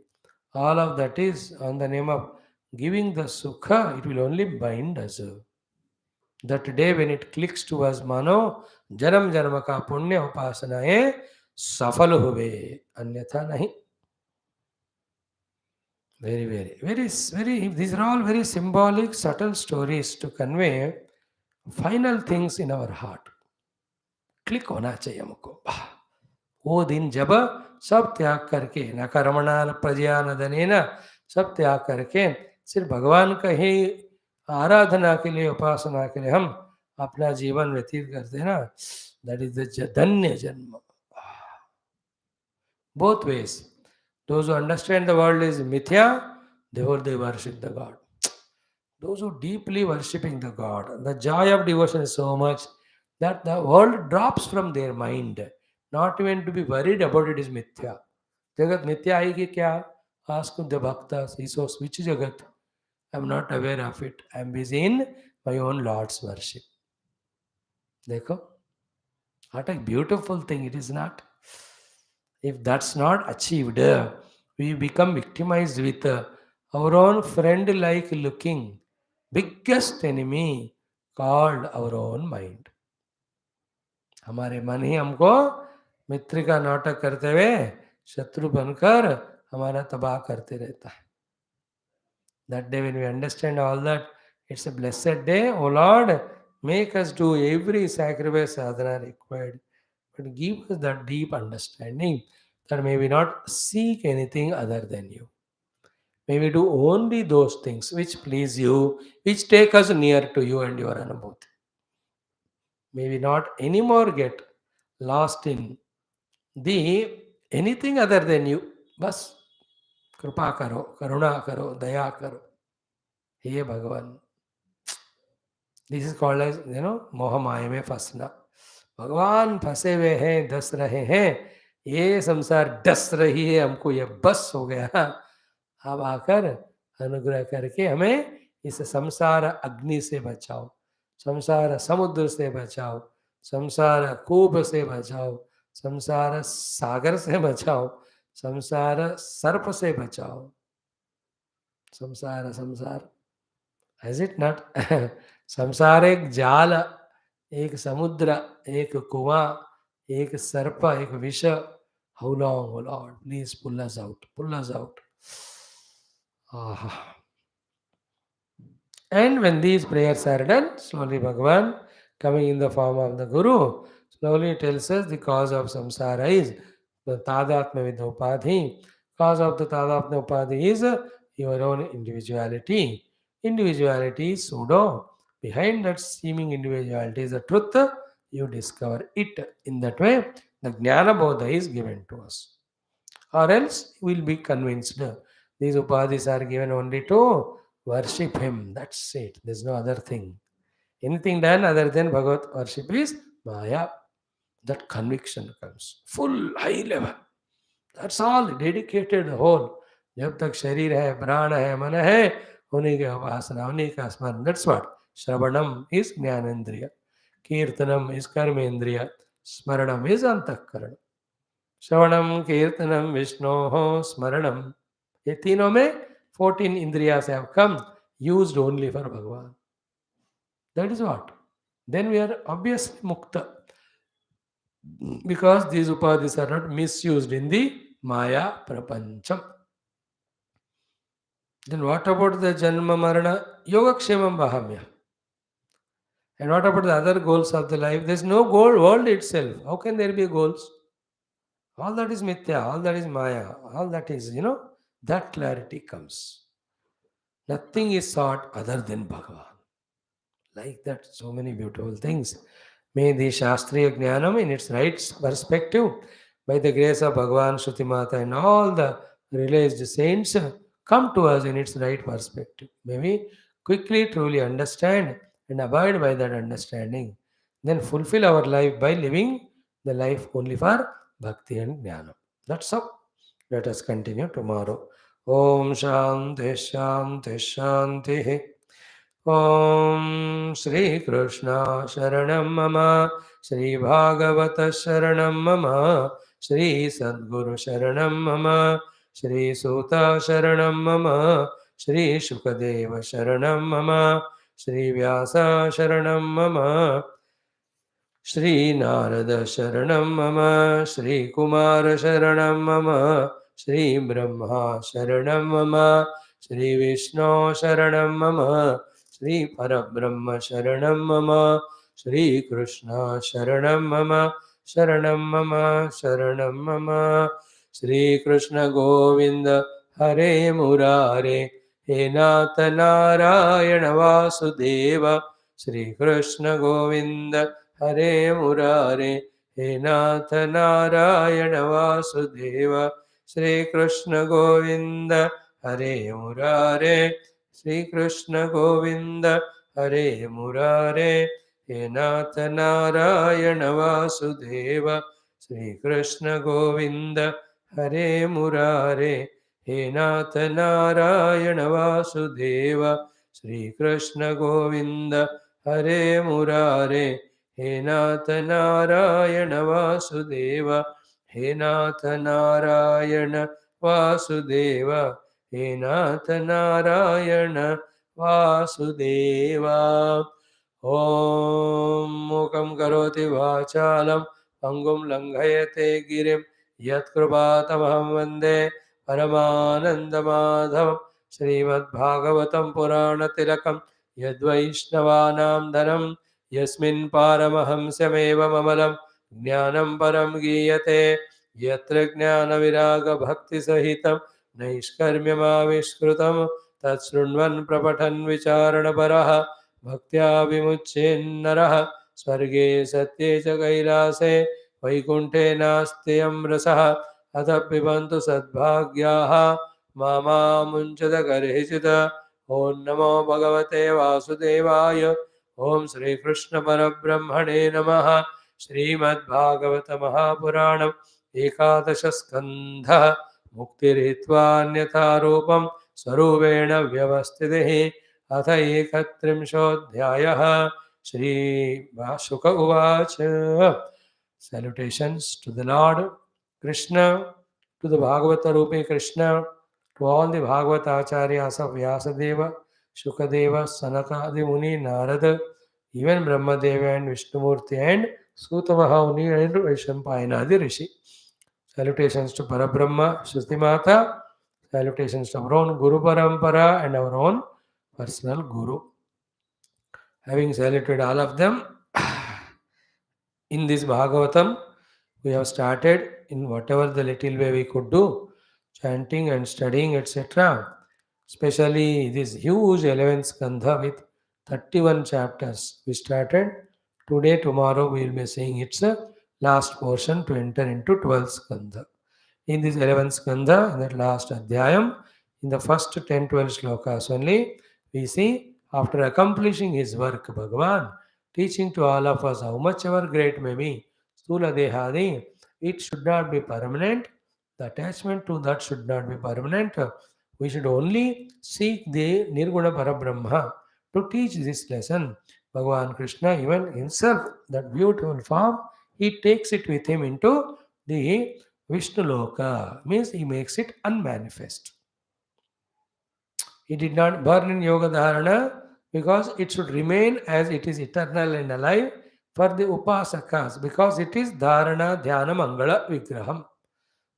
All of that is on the name of giving the Sukha, it will only bind us. That day when it clicks to us, Mano, Janam Janama ka Punya Upasanaye Safal Huve, Anyatha Nahi. Very, these are all very symbolic, subtle stories to convey final things in our heart. Click होना चाहिए हमको वो दिन जब सब त्याग करके न कर्मणा न प्रजया न धने न सब त्याग करके सिर्फ भगवान का ही आराधना के लिए उपासना के लिए हम अपना जीवन व्यतीत करते हैं ना दैट इज द धन्य जन्म both ways. Those who understand the world is mithya, therefore they worship the God. Those who deeply worshipping the God, the joy of devotion is so much that the world drops from their mind. Not even to be worried about it is mithya. Jagat mithya hai ki kya? Ask the bhaktas. He says, which jagat? I am not aware of it. I am busy in my own Lord's worship. Dekho? What a beautiful thing it is not. If that's not achieved, we become victimized with our own friend like looking biggest enemy called our own mind. हमारे मन ही हमको मित्र का नाटक करते हुए शत्रु बनकर हमारा तबाह करते रहता है. That day when we understand all that, it's a blessed day. Oh Lord, Make us do every sacrifice sadhana required, but give us that deep understanding that may we not seek anything other than you. May we do only those things which please you, which take us near to you and your anubhuti. May we not anymore get lost in the anything other than you. Bas कृपा करो करुणा करो दया करो हे भगवान. This is called as मोह माया में फंसना. भगवान फंसे हुए हैं, डस रहे हैं, ये संसार डस रही है, हमको ये बस हो गया. अब आकर अनुग्रह करके हमें इस संसार अग्नि से बचाओ, संसार समुद्र से बचाओ, संसार कूप से बचाओ, संसार सागर से बचाओ, संसार सर्प से बचाओ. संसार संसार इज इट नॉट? संसार एक जाल, एक समुद्र, एक कुआं, एक सर्प, एक विष. How long, O Lord, please pull us out, pull us out. And when these prayers are done, slowly Bhagavan, coming in the form of the Guru, slowly tells us the cause of samsara is the tadatma vidhopadhi. Cause of the tadatma upadhi is your own individuality. Individuality is pseudo. Behind that seeming individuality is the truth. You discover it. In that way, the Jnana Bodha is given to us. Or else we will be convinced. These upadhis are given only to worship him. That's it. There's no other thing. Anything done other than Bhagavat worship is Maya. That conviction comes. Full high level. That's all. Dedicated whole. जब तक शरीर है, प्राण है, मन है, उन्हीं के उपासना, उन्हीं का स्मरण. That's what. श्रवणम is ज्ञानेन्द्रिय. Kirtanam is कर्मेन्द्रिय. स्मरणम is अंतःकरण. श्रवणम कीर्तनम विष्णो स्मरणम. ये तीनों में 14 indriyas have come, used only for Bhagavan. That is what. Then we are obviously mukta. Because these upadhis are not misused in the Maya prapancham. Then what about the Janma Marana? Yogakshemam Vahamya. And what about the other goals of the life? There is no goal world itself. How can there be goals? All that is mithya, all that is Maya, all that is, that clarity comes. Nothing is sought other than Bhagavan. Like that, so many beautiful things. May the Shastriya Jnanam in its right perspective, by the grace of Bhagavan, Shruti Mata and all the realized saints, come to us in its right perspective. May we quickly truly understand and abide by that understanding. Then fulfill our life by living the life only for Bhakti and Jnana. That's all. Let us continue tomorrow. Om Shanti Shanti Shanti. Om Shri Krishna Sharanam Mama, Shri Bhagavata Sharanam Mama, Shri Sadguru Sharanam Mama, Shri Suta Sharanam Mama, Shri Shukadeva Sharanam Mama, Shri Vyasa Sharanam Mama, Shri Narada Sharanam Mama, Shri Kumara Sharanam Mama, Shri Brahma Sharanam Mama, Shri Vishnu Sharanam Mama, Shri Parabrahma Sharanam Mama, Shri Krishna Sharanam Mama, Sharanam Mama, Sharanam Mama, Shri Krishna Govinda Hare Murare, He Nata Narayana Vasudeva, Shri Krishna Govinda Hare Murare, He Nath Narayana Vasudeva, Shri Krishna Govinda, Hare Murare, Shri Krishna Govinda, Hare Murare, He Nath Narayana Vasudeva, Shri Krishna Govinda, Hare Murare, He Nath Narayana Vasudeva, Shri Krishna Govinda, Hare Murare, He Nath Narayana Vasudeva, He Nath Narayana Vasudeva, He Nath Narayana Vasudeva. Om Mukam Karoti Vachalam Pangum Langhayate Girim Yat Kripatamaham Vande Paramananda Madhavam Srimad Bhagavatam Purana Tilakam Yad Vaishnavanam Dhanam यस्मिन् पारमहंस्यमेवममलं ज्ञानं परं गीयते यत्र ज्ञानविरागभक्तिसहितं नैष्कर्म्यमाविष्कृतं तत्शृण्वन् प्रपठन् विचारणपरः भक्त्या विमुच्येन्नरः स्वर्गे सत्ये च कैलासे वैकुण्ठे नास्त्ययं रसः अतः पिबन्तु सद्भाग्याः मामुञ्चत गर्हिचित् ॐ नमो भगवते वासुदेवाय ॐ श्रीकृष्णपरब्रह्मणे नमः श्रीमद्भागवत महापुराणम् एकादशस्कन्धः मुक्तिरित्वान्यथा रूपं स्वरूपेण व्यवस्थितिः अथ एकत्रिंशोऽध्यायः श्रीशुक उवाच Salutations to the Lord Krishna, to the Bhagavata Rupi Krishna, to all the Bhagavata Acharyas of Vyasadeva, Shukadeva, Sanaka Adi Muni, Narada, even Brahmadeva and Vishnumurti and Sutamaha Muni and Vaishampayana Adi Rishi. Salutations to Parabrahma, Shrutimata, salutations to our own Guru Parampara and our own personal Guru. Having saluted all of them, in this Bhagavatam, we have started in whatever the little way we could do, chanting and studying, etc. Especially this huge 11th Skandha with 31 chapters. We started today, tomorrow we will be seeing its last portion to enter into 12th Skandha. In this 11th Skandha, in that last Adhyayam, in the first 10-12 slokas only, we see after accomplishing his work, Bhagavan, teaching to all of us how much our great may be, Stula Dehadi, it should not be permanent. The attachment to that should not be permanent. We should only seek the Nirguna Parabrahma to teach this lesson. Bhagavan Krishna, even himself, that beautiful form, he takes it with him into the Vishnu Loka, means he makes it unmanifest. He did not burn in Yoga Dharana because it should remain as it is eternal and alive for the Upasakas, because it is Dharana Dhyana Mangala Vigraham.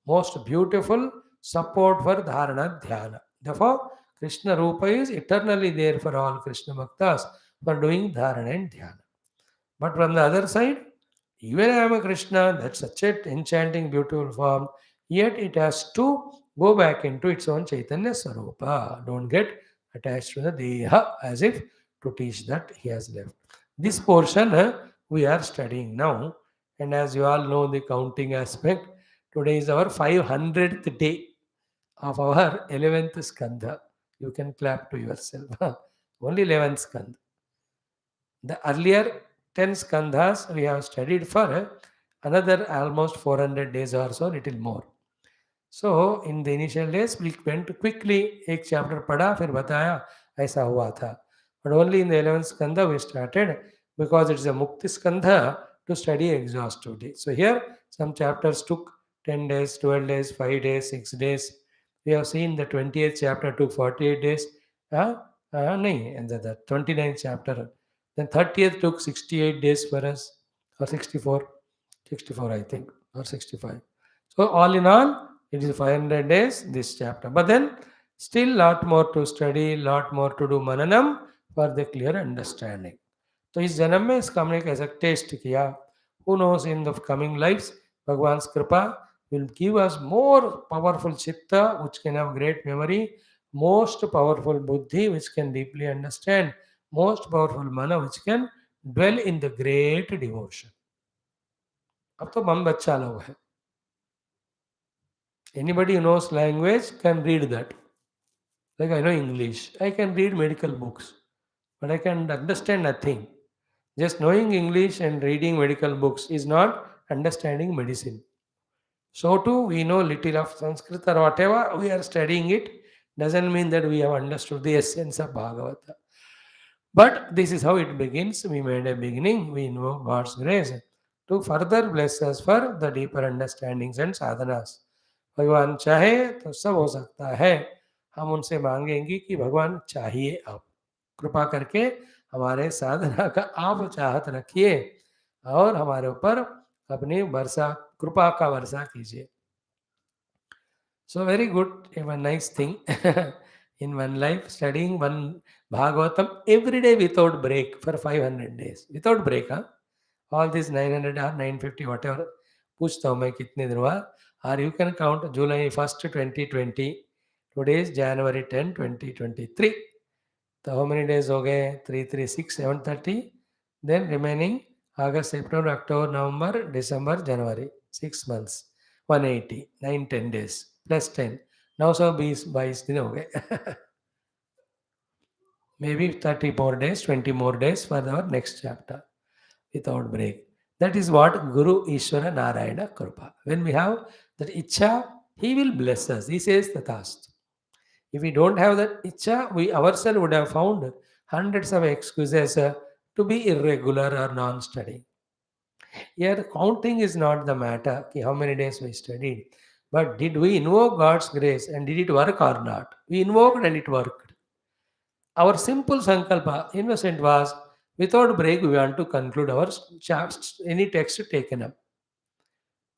Most beautiful support for Dharana Dhyana. Therefore, Krishna Rupa is eternally there for all Krishna Bhaktas for doing Dharana and Dhyana. But from the other side, even I am a Krishna, that's such an enchanting, beautiful form, yet it has to go back into its own Chaitanya Sarupa. Don't get attached to the Deha as if to teach that he has left. This portion we are studying now, and as you all know the counting aspect, today is our 500th day of our 11th Skandha. You can clap to yourself. Only 11th Skandha. The earlier 10 skandhas we have studied for another almost 400 days or so, little more. So in the initial days we went quickly, एक chapter पढ़ा फिर बताया ऐसा हुआ था. But only in the 11th skandha we started because it is a mukti skandha to study exhaustively. So here some chapters took 10 days, 12 days, 5 days, 6 days. We have seen the 20th chapter took 48 days. नहीं, and the 29th chapter. Then 30th took 68 days for us, or 64, 64 I think, or 65. So all in all, it is 500 days, this chapter. But then still lot more to study, lot more to do mananam for the clear understanding. तो इस जन्म में इसका हमने कैसा test किया. Who knows, in the coming lives, Bhagwan's Kripa will give us more powerful chitta, which can have great memory, most powerful buddhi, which can deeply understand, most powerful mana, which can dwell in the great devotion. अब तो हम बच्चा लोग हैं. Anybody who knows language can read that. Like I know English, I can read medical books, but I can understand nothing. Just knowing English and reading medical books is not understanding medicine. So too, we know little of Sanskrit or whatever, we are studying it, doesn't mean that we have understood the essence of Bhagavata. But this is how it begins. We made a beginning, we know God's grace to further bless us for the deeper understandings and sadhanas. भगवान चाहे तो सब हो सकता है. हम उनसे मांगेंगे कि भगवान चाहिए आप, कृपा करके हमारे साधना का आप चाहत रखिए और हमारे ऊपर अपनी वर्षा, कृपा का वर्षा कीजिए. So very good, a nice thing. in one life, studying one Bhagavatam every day without break for 500 days. Without break, huh? All these 900 or 950, whatever. पूछता हूँ मैं कितने दिन हुआ. Or you can count July 1st, 2020. Today is January 10, 2023. So how many days हो गए? 3, 3, 6, 730. Then remaining August, September, October, November, December, January. 6 months. 180. 9, 10 days. Plus 10. Now so 22 दिन हो गए. Maybe 30 more days, 20 more days for our next chapter without break. That is what Guru Ishvara Narayana Krupa. When we have that Icha, he will bless us. He says Tatast. If we don't have that Icha, we ourselves would have found hundreds of excuses to be irregular or non-study. Here, counting is not the matter, ki how many days we studied. But did we invoke God's grace and did it work or not? We invoked and it worked. Our simple sankalpa, innocent was, without break, we want to conclude our any text taken up.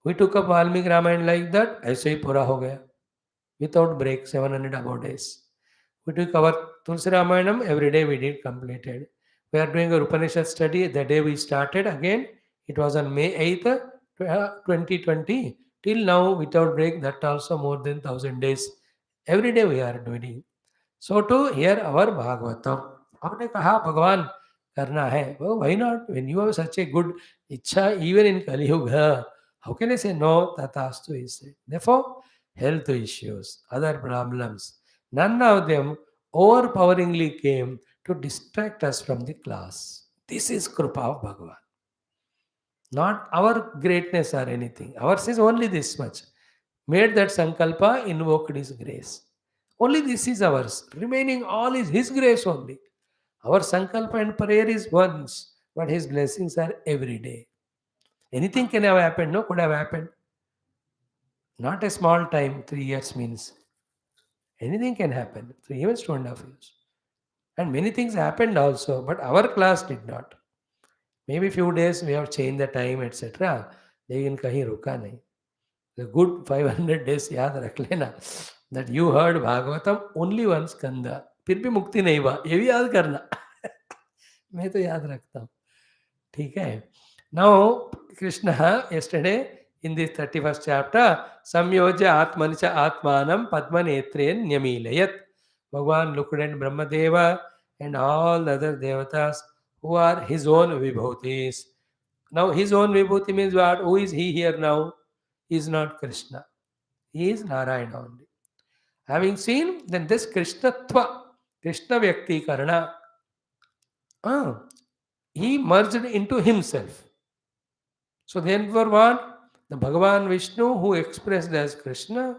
We took up Valmiki Ramayana like that, ऐसे ही पूरा हो गया. Without break, 700 above days. We took our Tulsi Ramayanam, every day we did completed. We are doing a Upanishad study, the day we started again, it was on May 8th, 2020. Till now, without break, that also more than 1000 days. Every day we are doing. So to hear our Bhagavatam. हमने कहा भगवान करना है. Well, why not? When you have such a good इच्छा, even in Kali Yuga, how can I say no? Tatastu he said. Therefore, health issues, other problems, none of them overpoweringly came to distract us from the class. This is Krupa of Bhagavan. Not our greatness or anything. Ours is only this much. Made that Sankalpa, invoked His grace. Only this is ours. Remaining all is His grace only. Our Sankalpa and prayer is once, but His blessings are every day. Anything can have happened, no? Could have happened. Not a small time, 3 years means. Anything can happen. 3 years, 2.5 years. And many things happened also, but our class did not. Maybe few days we have changed the time, etc. लेकिन कहीं रुका नहीं. The good 500 days याद रख लेना. That you heard Bhagavatam only one skanda. फिर भी मुक्ति नहीं हुआ. ये भी याद करना. मैं तो याद रखता हूँ. ठीक है. Now Krishna yesterday in this 31st chapter samyojya atmanicha atmanam padmanetren nyamilayat. Bhagavan looked at Brahmadeva and all the other devatas who are his own vibhutis. Now his own vibhuti means what? Who is he here now? He is not Krishna. He is Narayana only. Having seen, then this Krishnatva, Krishna Vyakti Karana, he merged into himself. So therefore what? The Bhagavan Vishnu who expressed as Krishna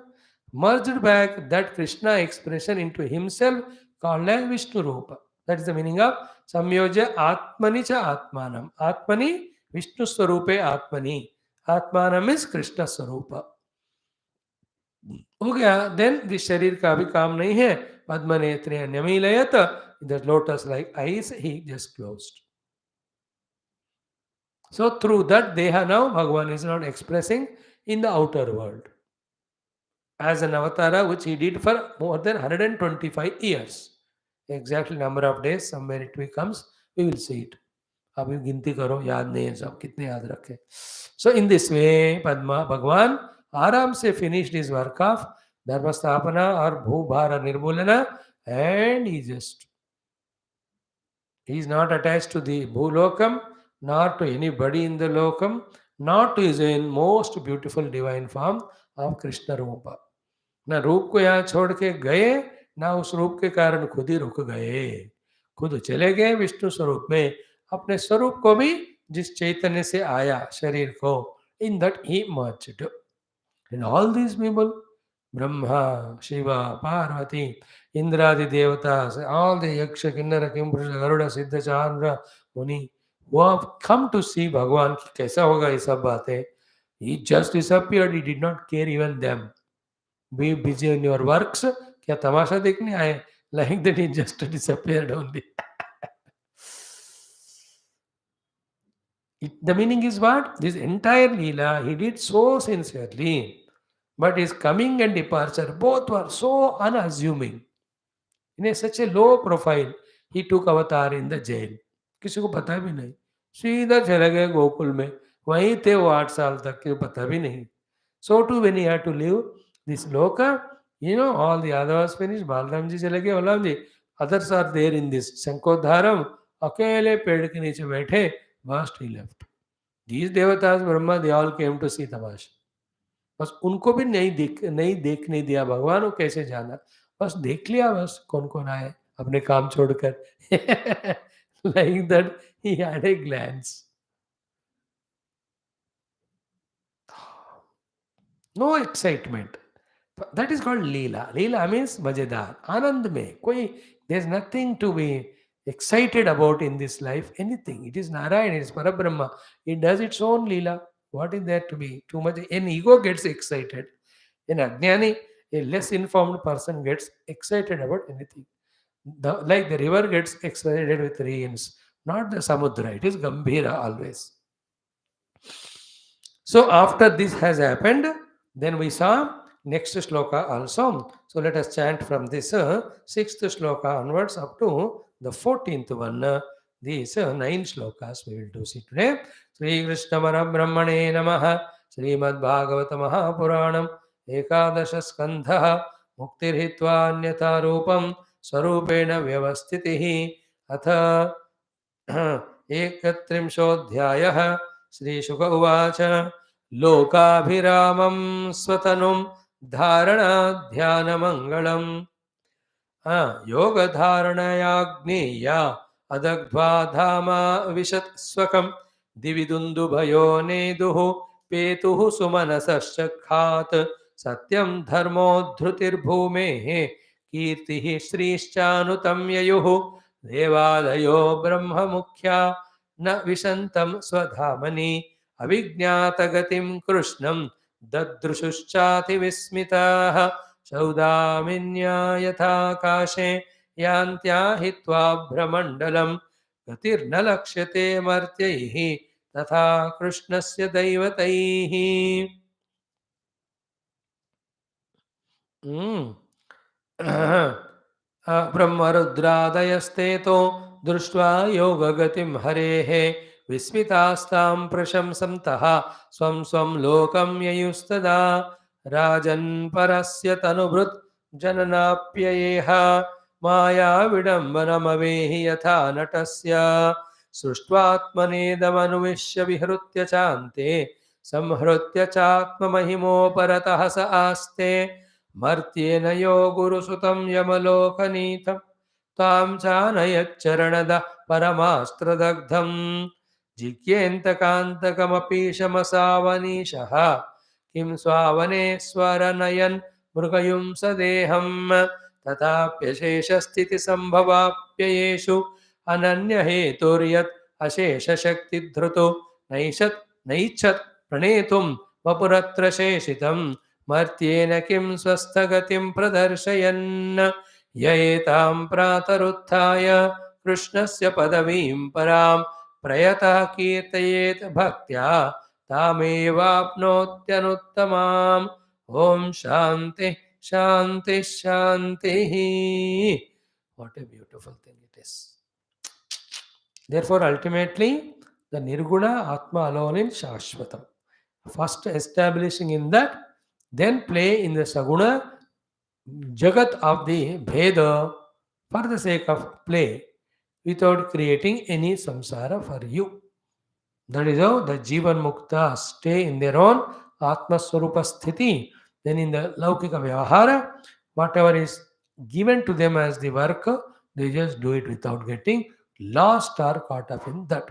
merged back that Krishna expression into himself called as Vishnu Rupa. That is the meaning of Samyoja Atmani cha Atmanam. Atmani Vishnu Swarupe Atmani. Atmanam is Krishna Swarupa. हो गया. Then this शरीर का भी काम नहीं है. पद्मनेत्र न्यमीलयत. The lotus like eyes he just closed. So through that Deha now Bhagavan is not expressing in the outer world as an avatara which he did for more than 125 years. Exactly number of days, somewhere it becomes, we will see it. अभी गिनती करो, याद नहीं है सब, कितने याद रखे. So in this way, Padma Bhagavan आराम से finished his work of dharma sthapana or bhubhara nirmulana, and he is not attached to the bhulokam, nor to anybody in the lokam, not to his own most beautiful divine form of Krishna Rupa. ना रूप को यहाँ छोड़ के गए, ना उस रूप के कारण खुद ही रुक गए. खुद चले गए विष्णु स्वरूप में. अपने स्वरूप को भी जिस चैतन्य से आया शरीर को, in that he merged. And all these people, Brahma, Shiva, Parvati, Indradi Devatas, all the Yaksha, Kinnara, Kimpusha, Garuda, Siddha, Chandra, Muni, who have come to see Bhagavan ki kaisa hoga ye sab baatein. He just disappeared. He did not care even them. Be busy in your works. क्या तमाशा देखने आए? Like that he just disappeared only. The meaning is what? This entire Leela he did so sincerely. But his coming and departure both were so unassuming. in a such a low profile. He took avatar in the jail. किसी को पता भी नहीं, सीधा चले गए गोकुल में, वहीं थे वो 8 साल तक, किसी को पता भी नहीं. So too when he had to leave this loka, all the others finished, Balram ji चले गए, Balram ji, others are there in this शंकोधारम, अकेले पेड़ के नीचे बैठे, vast he left. These devatas Brahma, they all came to see तमाशा. बस उनको भी नहीं दिया भगवान, को कैसे जाना, बस देख लिया, बस कौन कौन आए अपने काम छोड़कर. Like that he had a glance. No excitement. That is called Leela. Leela means Majedar. Anand mein. There's nothing to be excited about in this life. Anything. It is Narayan, it is Parabrahma. It does its own Leela. What is there to be? Too much. An ego gets excited. An Ajnani, a less informed person, gets excited about anything. Like the river gets excited with rains, not the Samudra. It is Gambhira always. So after this has happened, then we saw next shloka also. So let us chant from this sixth shloka onwards up to the 14th one. These 9 shlokas we will do see today. Sri Krishna Brahmane Namaha. Srimad Bhagavatam Puranam. Ekadasha Skandha. Muktirhitva Anyata Rupam. Sarupena Vyavastitihi. Atha एकत्रिंशोऽध्यायः. श्रीशुक उवाच लोकाभिरामं स्वतनुं धारणाध्यानमङ्गलम् योगधारणयाज्ञेया अदग्ध्वा धामा विशत्स्वकं दिवि दुन्दुभयो नेदुः पेतुः सुमनसश्चखात् सत्यं धर्मोद्धृतिर्भूमेः कीर्तिः श्रीश्चानुतं ययुः देवालयो ब्रह्ममुख्या न विशन्तं स्वधामनि अविज्ञातगतिं कृष्णं ददृशुश्चातिविस्मिताः सौदामिन्या यथाकाशे यान्त्या हित्वा भ्रमण्डलं गतिर्न लक्ष्यते मर्त्यैः तथा कृष्णस्य दैवतैः. ब्रह्मरुद्रादयस्तेतो दृष्ट्वा योगगतिं हरेः विस्मितास्तां प्रशंसन्तः स्वं स्वं लोकं ययुस्तदा राजन् परस्य तनुभृत् जननाप्ययेह माया विडम्बनमवेहि यथा नटस्य सृष्ट्वात्मनेदमनुविश्य विहृत्य चान्ते संहृत्य चात्ममहिमोपरतः स आस्ते मर्त्येन यो गुरुसुतं यमलोकनीतं तां चानयच्चरणद परमास्त्रदग्धं जिज्ञेन्तकान्तकमपीशमसावनीशः किं स्वावनेश्वरनयन् मृगयुं सदेहं तथाप्यशेषस्थितिसम्भवाप्ययेषु अनन्यहेतुर्यत् अशेषशक्तिधृतो नैच्छत् प्रणेतुं वपुरत्र शेषितं मर्त्येन किं स्वस्थगतिं प्रदर्शयन् य एतां प्रातरुत्थाय कृष्णस्य पदवीं परां प्रयतः कीर्तयेत् भक्त्या तामेवाप्नोत्यनुत्तमाम्. ॐ शान्ति शान्ति शान्तिः. What a beautiful thing it is. Therefore, ultimately, the Nirguna Atma alone is Shashvatam. First establishing in that, then play in the Saguna Jagat of the Bheda for the sake of play without creating any samsara for you. That is how the Jivan Mukta stay in their own Atma Swarupa Sthiti. Then in the Laukika Vyavahara, whatever is given to them as the work, they just do it without getting lost or caught up in that.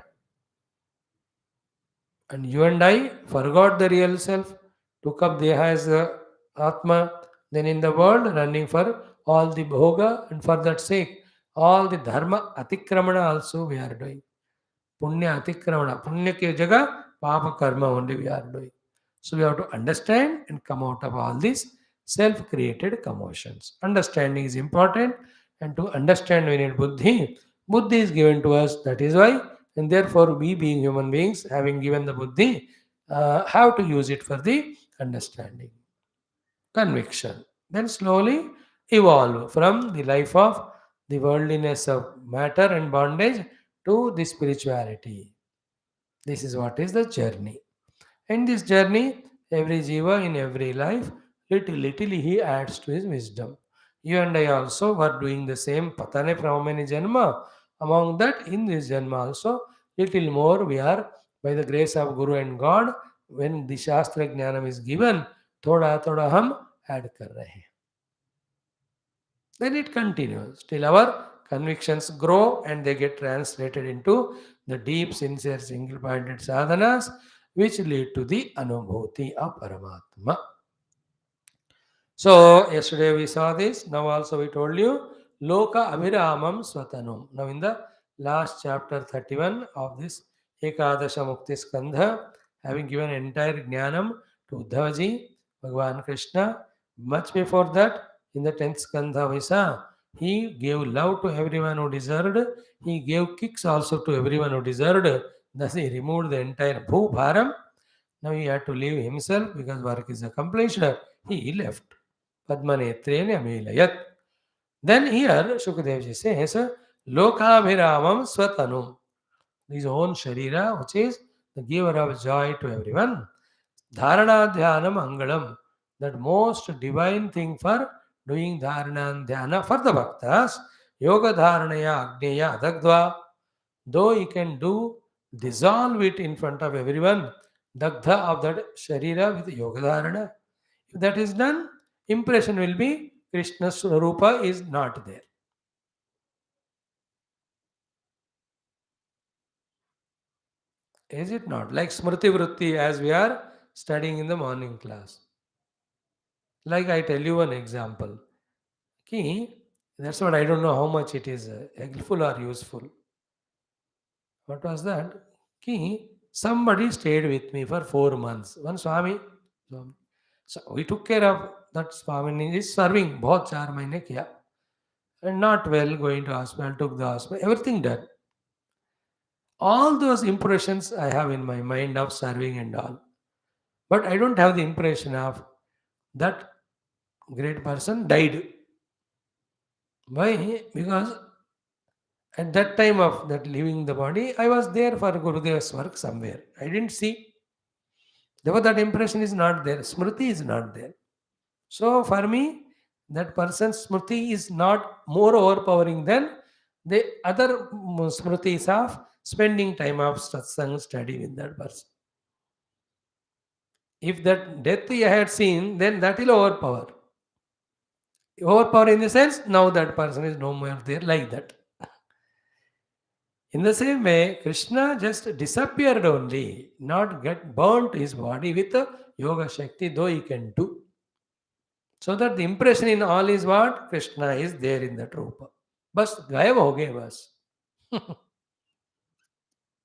And you and I forgot the real self, took up Deha as the Atma, then in the world running for all the Bhoga, and for that sake, all the Dharma Atikramana also we are doing. Punya Atikramana. Punya ke jaga, Papa Karma only we are doing. So we have to understand and come out of all these self-created commotions. Understanding is important, and to understand we need Buddhi. Buddhi is given to us, that is why, and therefore we being human beings, having given the Buddhi, have to use it for the understanding, conviction. Then slowly evolve from the life of the worldliness of matter and bondage to the spirituality. This is what is the journey. In this journey, every jiva in every life, little he adds to his wisdom. You and I also were doing the same patane from how many janma. Among that, in this janma also, little more we are, by the grace of Guru and God, when the Shastra Jnanam is given, thoda thoda hum add kar rahe hain. Then it continues till our convictions grow and they get translated into the deep, sincere, single pointed sadhanas which lead to the anubhuti of Paramatma. So, yesterday we saw this. Now, also we told you Loka Abhiramam Swatanum. Now, in the last chapter 31 of this Ekadasha Mukti Skandha, having given entire Jnanam to Uddhavaji, Bhagavan Krishna, much before that, in the 10th Skandha, we saw he gave love to everyone who deserved, he gave kicks also to everyone who deserved, thus he removed the entire Bhu Bharam. Now he had to leave himself because work is accomplished. He left. Padmanetrene Amelayat. Then here Shukadevji says, Lokabhiramam Swatanum. His own Sharira, which is the giver of joy to everyone. Dharana Dhyanam Angalam. That most divine thing for doing Dharana Dhyana for the Bhaktas. Yoga Dharanaya Agneya Adagdva. Though he can do, dissolve it in front of everyone. Dagdha of that Sharira with Yoga Dharana. If that is done, impression will be Krishna's Rupa is not there. Is it not? Like Smriti Vritti, as we are studying in the morning class. Like I tell you one example. Ki, that's what I don't know how much it is helpful or useful. What was that? Ki, somebody stayed with me for 4 months. One Swami. So we took care of that Swami. Is serving. बहुत 4 महीने किया. And not well, going to hospital, took the hospital, everything done. All those impressions I have in my mind of serving and all. But I don't have the impression of that great person died. Why? Because at that time of that leaving the body, I was there for Gurudev's work somewhere. I didn't see. Therefore, that impression is not there. Smriti is not there. So, for me, that person's smriti is not more overpowering than the other smritis of spending time of satsang study with that person. If that death I had seen, then that will overpower. Overpower in the sense, now that person is no more there, like that. In the same way, Krishna just disappeared only, not get burnt his body with the yoga shakti, though he can do. So that the impression in all is what? Krishna is there in that rupa. Bas gayab ho gaye bas.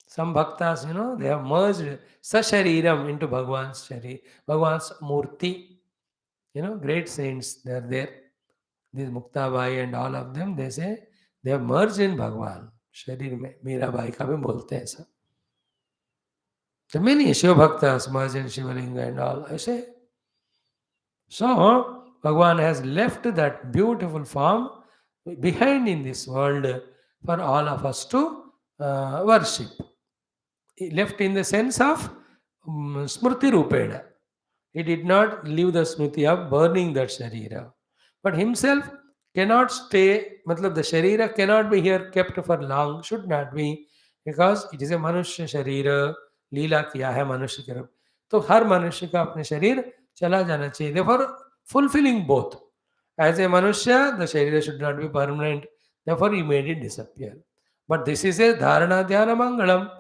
Some bhaktas, they have merged sashariram into Bhagwan's shari, Bhagwan's murti. Great saints, they are there. These Muktabai and all of them, they say, they have merged in Bhagwan. शरीर में मीराबाई का भी बोलते हैं सब. The many Shiva Bhaktas merge in Shivalinga and all. I say. So, Bhagwan has left that beautiful form behind in this world for all of us to worship. He left in the sense of Smriti Rupena. He did not leave the Smriti of burning that Sharira. But himself cannot stay, matlab the Sharira cannot be here kept for long, should not be, because it is a Manushya Sharira, लीला किया है मनुष्य के रूप. तो हर मनुष्य का अपने शरीर चला जाना चाहिए. Therefore, fulfilling both. As a Manusya, the Sharira should not be permanent. Therefore, he made it disappear. But this is a Dharana Dhyana Mangalam.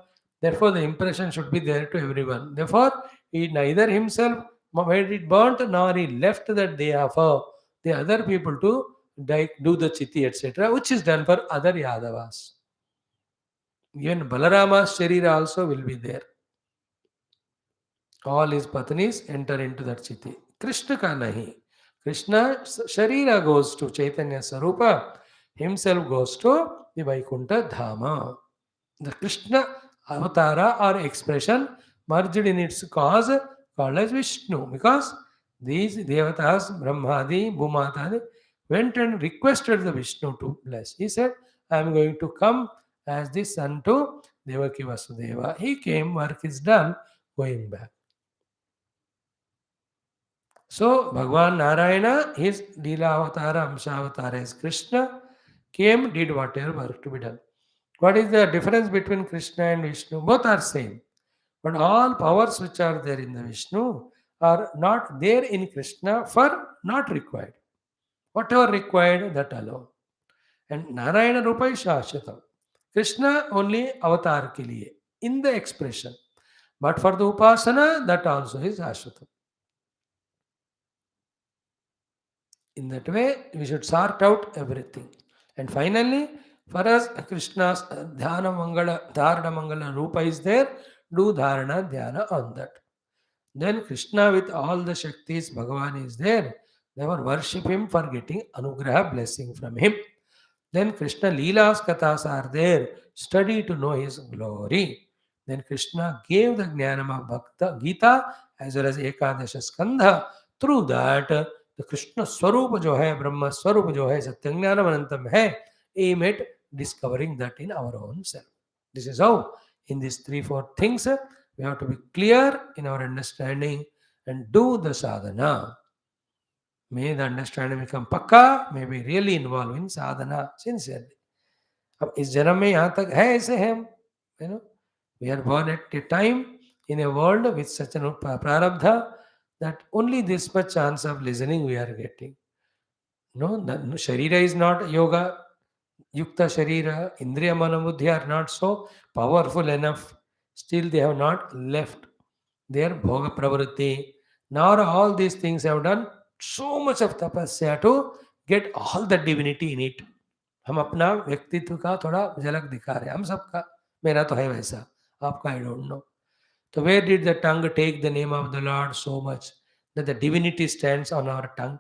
Therefore, the impression should be there to everyone. Therefore, he neither himself made it burnt, nor he left that day for the other people to do the chiti, etc., which is done for other Yadavas. Even Balarama's Sharira also will be there. All his Patnis enter into that chiti. Krishna ka nahi. Krishna Sharira goes to Chaitanya Sarupa, himself goes to the Vaikuntha Dhama. The Krishna avatara or expression merged in its cause called as Vishnu, because these Devatas, Brahmadi, Bhumatadi, went and requested the Vishnu to bless. He said, I am going to come as the son to Devaki Vasudeva. He came, work is done, going back. So Bhagwan Narayana, his Leela Avatara, Amsha Avatara is Krishna, came, did whatever work to be done. What is the difference between Krishna and Vishnu? Both are same. But all powers which are there in the Vishnu are not there in Krishna for not required. Whatever required, that alone. And Narayana Rupa is Shashvatam. Krishna only avatar ke liye, in the expression. But for the Upasana, that also is Shashvatam. In that way, we should sort out everything. And finally, for us, Krishna's Dhyana Mangala, Dharana Mangala Rupa is there. Do Dharana Dhyana on that. Then Krishna with all the Shaktis, Bhagavan is there. They were worship him for getting Anugraha blessing from him. Then Krishna Leela's Kathas are there. Study to know his glory. Then Krishna gave the Jnanam of Bhakta Gita as well as Ekadasha Skandha. Through that, the Krishna Swarupa jo hai, Brahma Swarupa jo hai, Satyajnanam Anantam hai, aim at discovering that in our own self. This is how, in these 3-4 things, we have to be clear in our understanding and do the sadhana. May the understanding become pakka, may we really involve in sadhana sincerely. अब इस जन्म में यहाँ तक है ऐसे हम, you know, we are born at a time in a world with such an prarabdha that only this much chance of listening we are getting. No, Sharira is not yoga, Yukta Sharira, Indriya Manabuddhi are not so powerful enough. Still they have not left their Bhoga Pravritti. Now all these things have done so much of tapasya to get all the divinity in it. हम अपना व्यक्तित्व का थोड़ा झलक दिखा रहे हैं हम सबका, मेरा तो है वैसा, आपका I don't know. So where did the tongue take the name of the Lord so much that the divinity stands on our tongue?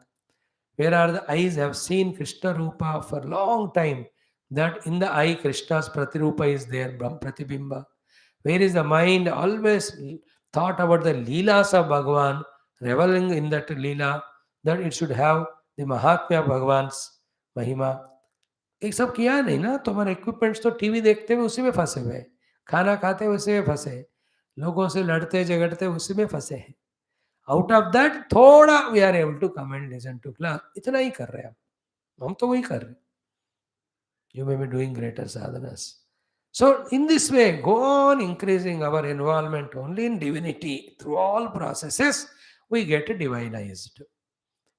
Where are the eyes have seen Krishna Rupa for a long time, that in the eye Krishna's Pratirupa is there, Pratibimba. Where is the mind always thought about the Leelas of Bhagavan, reveling in that Leela, that it should have the Mahatmya of Bhagavan's Mahima. ये सब किया नहीं ना, तो हमारे equipments तो TV देखते हुए उसी में फंसे हुए, खाना खाते हुए उसी में फंसे, लोगों से लड़ते झगड़ते उसी में फंसे हैं. आउट ऑफ दैट थोड़ा we are able to come and listen to class, इतना ही कर रहे हैं हम तो वही कर रहे हैं. You may be doing greater साधनास. So in this way, go on increasing our involvement only in divinity. Through all processes, we get divinized.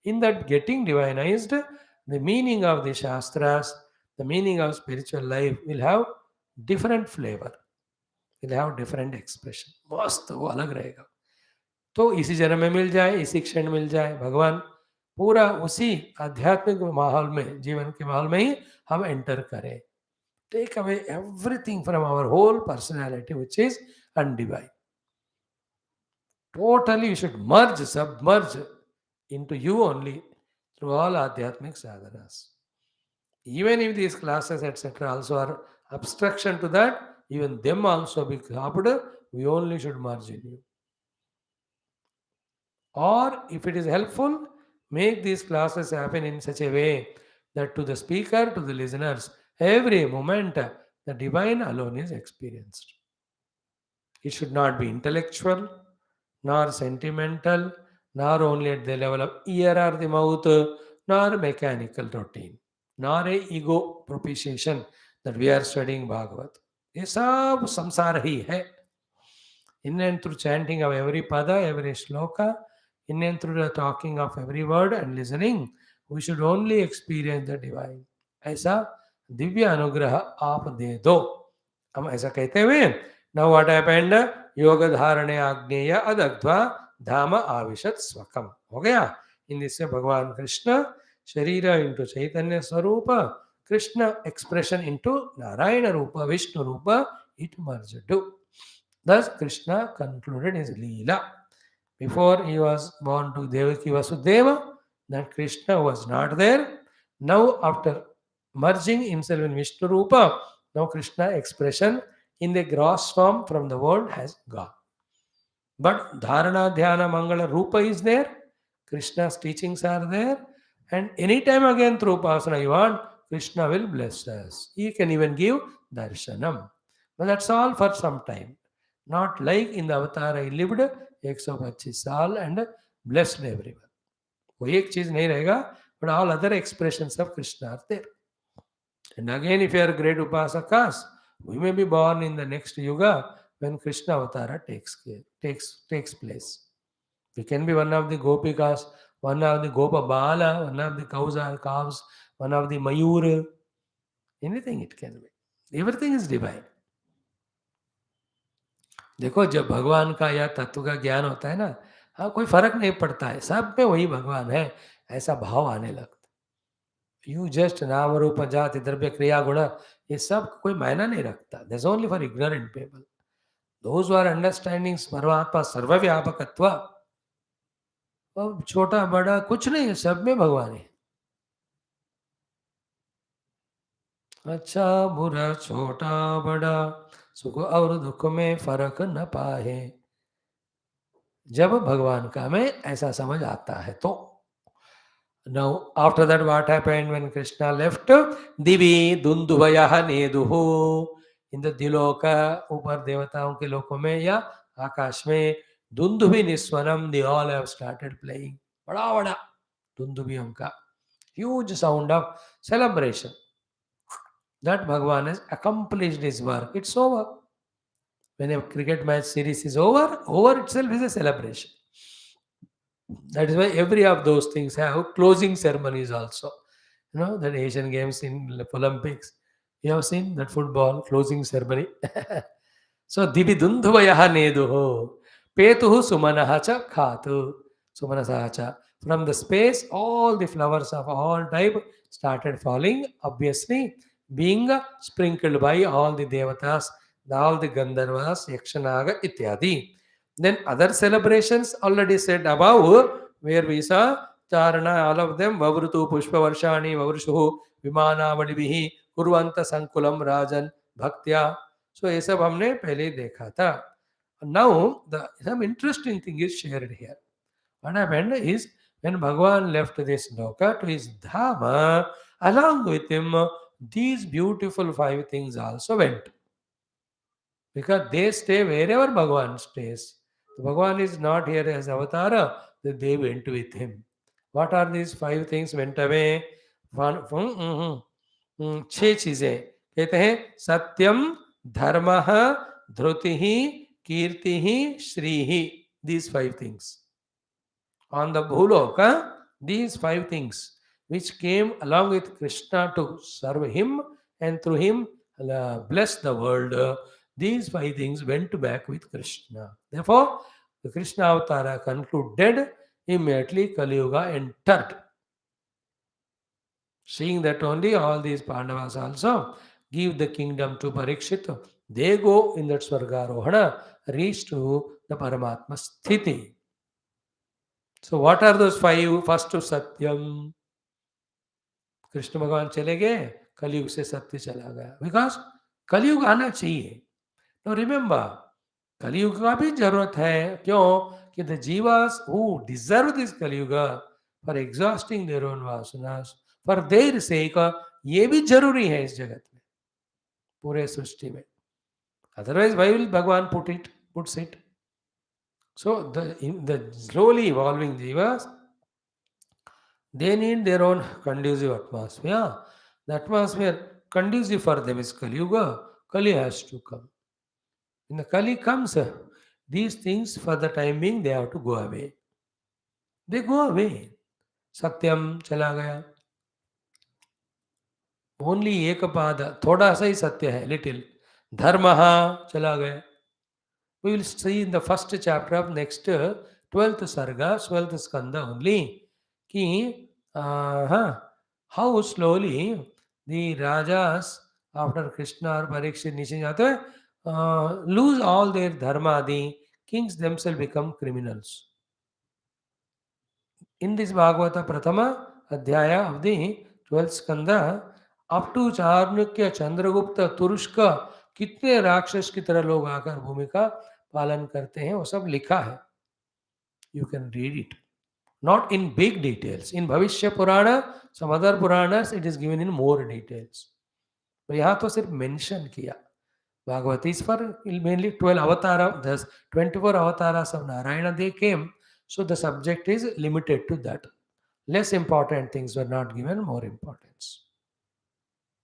In that getting divinized, the meaning of the Shastras, the meaning of spiritual life will have different flavor, will have different expression. मस्त वो अलग रहेगा. तो इसी जन्म में मिल जाए, इसी क्षण मिल जाए, भगवान पूरा उसी आध्यात्मिक माहौल में, जीवन के माहौल में ही हम एंटर करें. Take away everything from our whole personality, which is undivine. Totally, you should merge, submerge into you only through all Adhyatmic sadhanas. Even if these classes, etc., also are obstruction to that, even them also be stopped, we only should merge in you. Or if it is helpful, make these classes happen in such a way that to the speaker, to the listeners, every moment the divine alone is experienced. It should not be intellectual, nor sentimental, nor only at the level of ear or the mouth, nor mechanical routine, nor a ego propitiation that we are studying Bhagavat. ये सब संसार ही है. In and through chanting of every pada, every shloka, in and through the talking of every word and listening, we should only experience the divine. ऐसा दिव्य अनुग्रह आप दे दो. हम ऐसा कहते हुए, now what happened? योग धारणे आग्नेय अदग्ध्वा धाम आविशत स्वकम. हो गया. In this way, भगवान कृष्ण शरीर into चैतन्य स्वरूप, Krishna expression into Narayana Rupa, Vishnu Rupa, it merged. Thus, Krishna concluded his Leela. Before he was born to Devaki Vasudeva, that Krishna was not there. Now, after merging himself in Vishnu Rupa, now Krishna expression in the gross form from the world has gone. But Dharana, Dhyana, Mangala Rupa is there. Krishna's teachings are there. And anytime again through Upasana you want, Krishna will bless us. He can even give darshanam. But that's all for some time. Not like in the avatar I lived 125 साल and blessed everyone. वो एक चीज नहीं रहेगा, but all other expressions of Krishna are there. And again, if you are great upasakas, we may be born in the next yuga when Krishna avatara takes place. We can be one of the gopikas, one of the gopa bala, one of the cows, one of the mayur, anything it can be. Everything is divine. देखो जब भगवान का या तत्व का ज्ञान होता है ना, हाँ कोई फर्क नहीं पड़ता है, सब में वही भगवान है, ऐसा भाव आने लगता है। यू जस्ट नाम रूप जाति द्रव्य क्रिया गुण, ये सब कोई मायना नहीं रखता. That's only for ignorant people. Those are understanding परमात्मा सर्वव्यापकत्व, अब छोटा बड़ा कुछ नहीं है, सब में भगवान है. अच्छा बुरा छोटा बड़ा सुख और दुख में फर्क न पाए, जब भगवान का हमें ऐसा समझ आता है तो. Now, after that, what happened when Krishna left? Divi Dunduvayah Neduhu. In the Diloka, ऊपर देवताओं के लोकों में या आकाश में दुंदुभि निस्वनम, they all have started playing. बड़ा बड़ा दुंदुभियों का huge sound of celebration that Bhagavan has accomplished his work. It's over. When a cricket match series is over itself is a celebration. That is why every of those things have closing ceremonies also. You know, that Asian Games in Olympics, you have seen that football closing ceremony. So, Divi Dundhuvayaha Neduho, Petuhu Sumanaha cha Khatu, Sumanasaha cha. From the space, all the flowers of all type started falling, obviously, being sprinkled by all the devatas, all the Gandharvas, Yakshanaga, ityadi. Then other celebrations already said above, where we saw Charana, all of them, Vavrutu, Pushpavarshani, Vavrushuhu, Vimanavadivihi, Kurvanta Sankulam, Rajan, Bhaktya. So ये सब हमने पहले ही देखा था. Now the some interesting thing is shared here. What happened is when Bhagavan left this loka to his dhama, along with him these beautiful 5 things also went. Because they stay wherever Bhagavan stays. Bhagavan is not here as avatara, that they went with him. What are these 5 things went away? छह चीजें कहते हैं, सत्यम, धर्म, धृति, कीर्ति, Shri. These 5 things. On the Bhuloka, these 5 things which came along with Krishna to serve him and through him bless the world, these 5 things went back with Krishna. Therefore, the Krishna Avatara concluded, immediately Kali Yuga entered. Seeing that only all these Pandavas also give the kingdom to Parikshit, they go in that Swargarohana, reach to the Paramatma Sthiti. So what are those 5? First to Satyam. Krishna भगवान चले गए, कलयुग से सत्य चला गया. Because कलयुग आना चाहिए. नो रिमेंबर, कलयुग का भी जरूरत है. क्यों? कि the jivas who deserve this Kaliyuga for exhausting their own vasanas, for their sake, ये भी जरूरी है इस जगत में, पूरे सृष्टि में. अदरवाइज व्हाई विल भगवान puts it? So the slowly evolving जीवास, they need their own conducive atmosphere. The atmosphere conducive for them is Kali Yuga. Kali has to come. When the Kali comes, these things for the time being they have to go away. They go away. Satyam चला गया. Only एक पाद, थोड़ा सा ही सत्य है, little. धर्मः चला गया. We will see in the first chapter of next 12th sarga, 12th skandha only, कि how slowly the rajas after Krishna or Parikshit नीचे जाते हैं, lose all their dharma. The kings themselves become criminals. In this Bhagavata Prathama Adhyaya of the 12th skandha, up to Chanakya, Chandragupta, तुरुष्क, कितने राक्षस की तरह लोग आकर भूमि का पालन करते हैं, वो सब लिखा है. You can read it. not in big details. In Bhavishya Purana, some other Puranas, it is given in more details. तो यहाँ तो सिर्फ मेंशन किया. Bhagavad is for mainly 12 avatara, thus 24 avatars of Narayana they came. So the subject is limited to that. Less important things were not given more importance.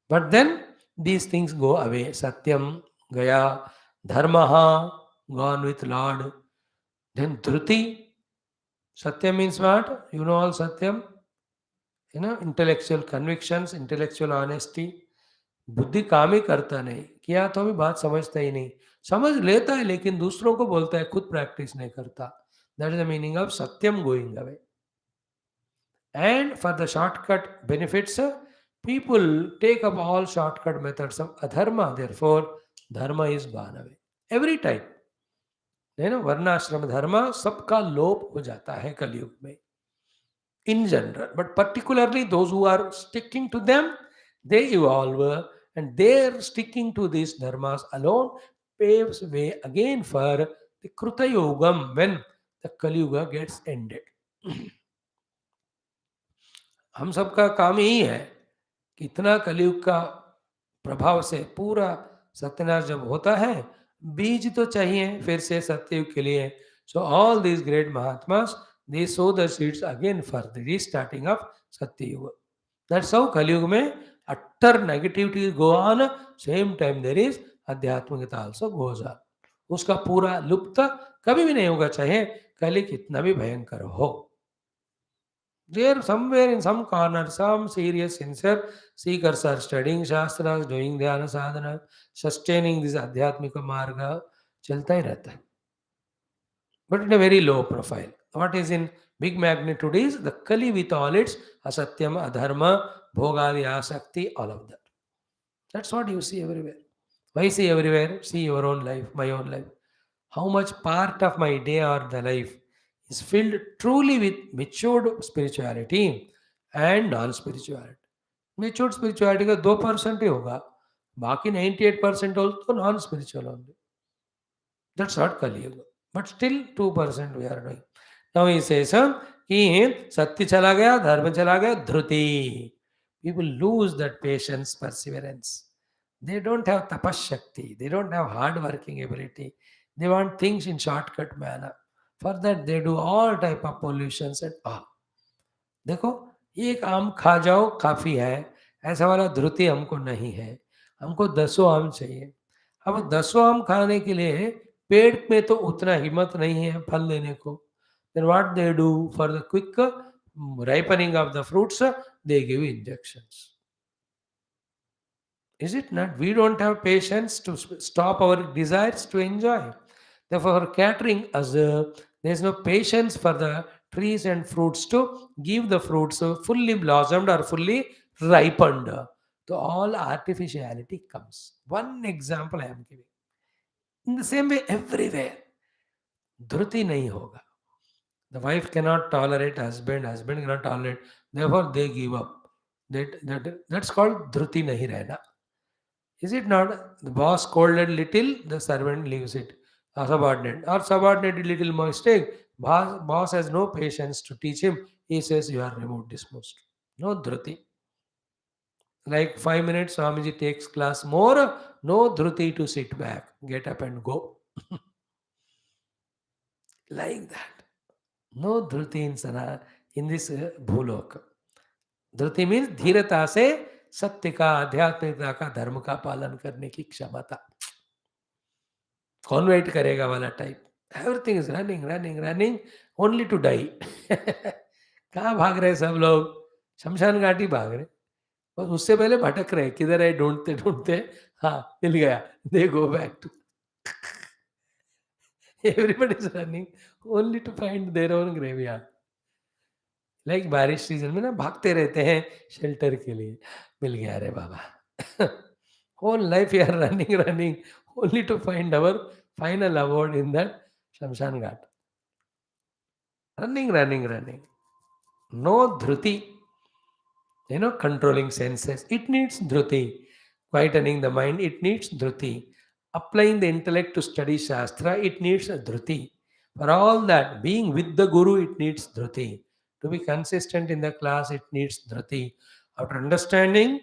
But then these things go away. Satyam, Gaya, Dharmaha, gone with Lord. Then Dhruti. Satyam means what? You know all Satyam? Intellectual convictions, intellectual honesty. बुद्धि काम ही करता नहीं, किया तो भी बात समझता ही नहीं, समझ लेता है लेकिन दूसरों को बोलता है, खुद प्रैक्टिस नहीं करता. That is the meaning of Satyam going away. And for the shortcut benefits people take up all shortcut methods of adharma, therefore dharma is gone away every time. वर्णाश्रम धर्म सबका लोप हो जाता है कलयुग में in general, but particularly those who are sticking to them, they evolve, and their sticking to these dharmas alone paves way again for the Kruta Yogam when the Kali Yuga gets ended. हम सबका काम यही है कि इतना कलयुग का प्रभाव से पूरा सत्यनाश जब होता है, बीज तो चाहिए फिर से सत्ययुग के लिए. So all these great mahatmas they sow the seeds again for the restarting of Satyuga. That's how Kali Yuga में utter negativity go on, same time there is Adhyatmikata also goes on. उसका पूरा लुप्त कभी भी नहीं होगा, चाहे कली कितना भी भयंकर हो. There somewhere in some corner, some serious sincere seekers are studying Shastras, doing dhyana sadhana, sustaining this Adhyatmika marga, चलता ही रहता है. But in a very low profile. What is in big magnitude is the Kali with all its asatyam, adharma, bhogadi, asakti, all of that. That's what you see everywhere. Why see everywhere? See your own life, my own life. How much part of my day or the life is filled truly with matured spirituality and non-spirituality. Matured spirituality का 2% ही होगा, बाकी 98% also non-spiritual only. That's not Kali Yuga. But still 2% we are doing. Now he says कि सत्य चला गया, धर्म चला गया, धृति. People lose that patience, perseverance. They don't have tapas shakti. They don't have hard working ability. They want things in shortcut manner. For that they do all type of pollutions and all. देखो, एक आम खा जाओ काफी है, ऐसा वाला धृति हमको नहीं है. हमको 10 आम चाहिए. अब 10 आम खाने के लिए पेड़ में तो उतना हिम्मत नहीं है फल देने को. Then what they do for the quick ripening of the fruits, they give injections. Is it not? We don't have patience to stop our desires to enjoy. Therefore, catering us, there is no patience for the trees and fruits to give the fruits fully blossomed or fully ripened. So all artificiality comes. One example I am giving. In the same way, everywhere, dhruti nahi hoga. The wife cannot tolerate husband, husband cannot tolerate, therefore they give up. That's called dhruti nahi rehna. Is it not? The boss scolded little, the servant leaves it. A subordinate. Or subordinate did little mistake. Boss has no patience to teach him. He says, you are removed, dismissed. No dhruti. Like 5 minutes, Swamiji takes class more. No dhruti to sit back. Get up and go. Like that. No dhruti in this bhulok. Dhruti means धीरता से सत्य का, आध्यात्मिकता का, धर्म का पालन करने की क्षमता. कॉन्वेट करेगा वाला type. Everything is running running running only to die. कहाँ भाग रहे सब लोग? शमशान घाटी भाग रहे. और उससे पहले भटक रहे, किधर है ढूंढते ढूंढते, हाँ मिल गया, they go back to. Everybody is running only to find their own graveyard. Like बारिश सीजन में ना भागते रहते हैं शेल्टर के लिए. मिल गया रे बाबा. Whole life you are running running only to find our final award in that Shamshan Ghat. Running, running, running. No dhruti. Controlling senses. It needs dhruti. Quietening the mind, it needs dhruti. Applying the intellect to study Shastra, it needs a dhruti. For all that, being with the Guru, it needs dhruti. To be consistent in the class, it needs dhriti. After understanding,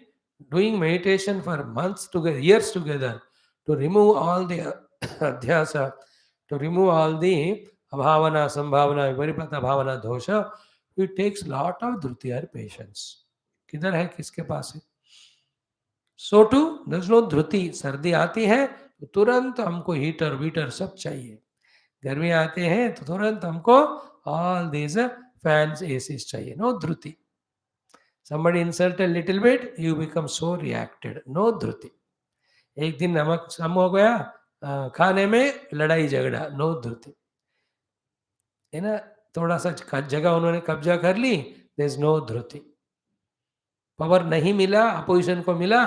doing meditation for months together, years together, to remove all the adhyasa, to remove all the abhavana, sambhavana, viparipata bhavana dosha, it takes lot of dhriti or patience. किधर है किसके पास है? सो to there's no Dhruti. सर्दी आती है तो तुरंत हमको हीटर वीटर सब चाहिए. गर्मी आते हैं तो तुरंत हमको ऑल दीज फैंस एसीज चाहिए. नो ध्रुति. somebody insult a little bit, you become so reacted. No ध्रुति. एक दिन नमक कम हो गया खाने में लड़ाई झगड़ा. नो ध्रुति. है ना, थोड़ा सा जगह उन्होंने कब्जा कर ली, there is no dhriti. Power नहीं मिला, अपोजिशन को मिला,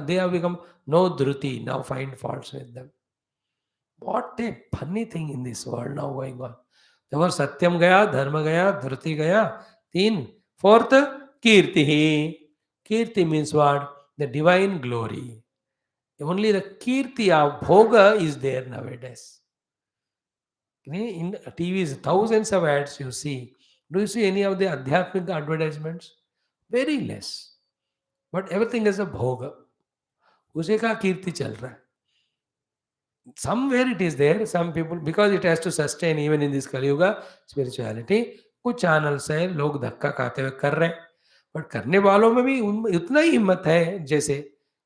they have become no dhruti. Now find faults with them. What a funny thing in this world now going on. तब सत्यम गया, धर्म गया, धृति गया. 3. Fourth, kirti. Kirti means what? The divine glory. Only the kirti of bhoga is there nowadays. In TVs, thousands of ads you see. Do you see any of the adhyatmik advertisements? Very less. But everything is a bhoga. उसी का कीर्ति चल रहा है. Somewhere it is there, some people, because it has to sustain even in this Kali Yuga spirituality. कुछ channels है लोग धक्का खाते हुए कर रहे हैं, बट करने वालों में भी उतना ही हिम्मत है जैसे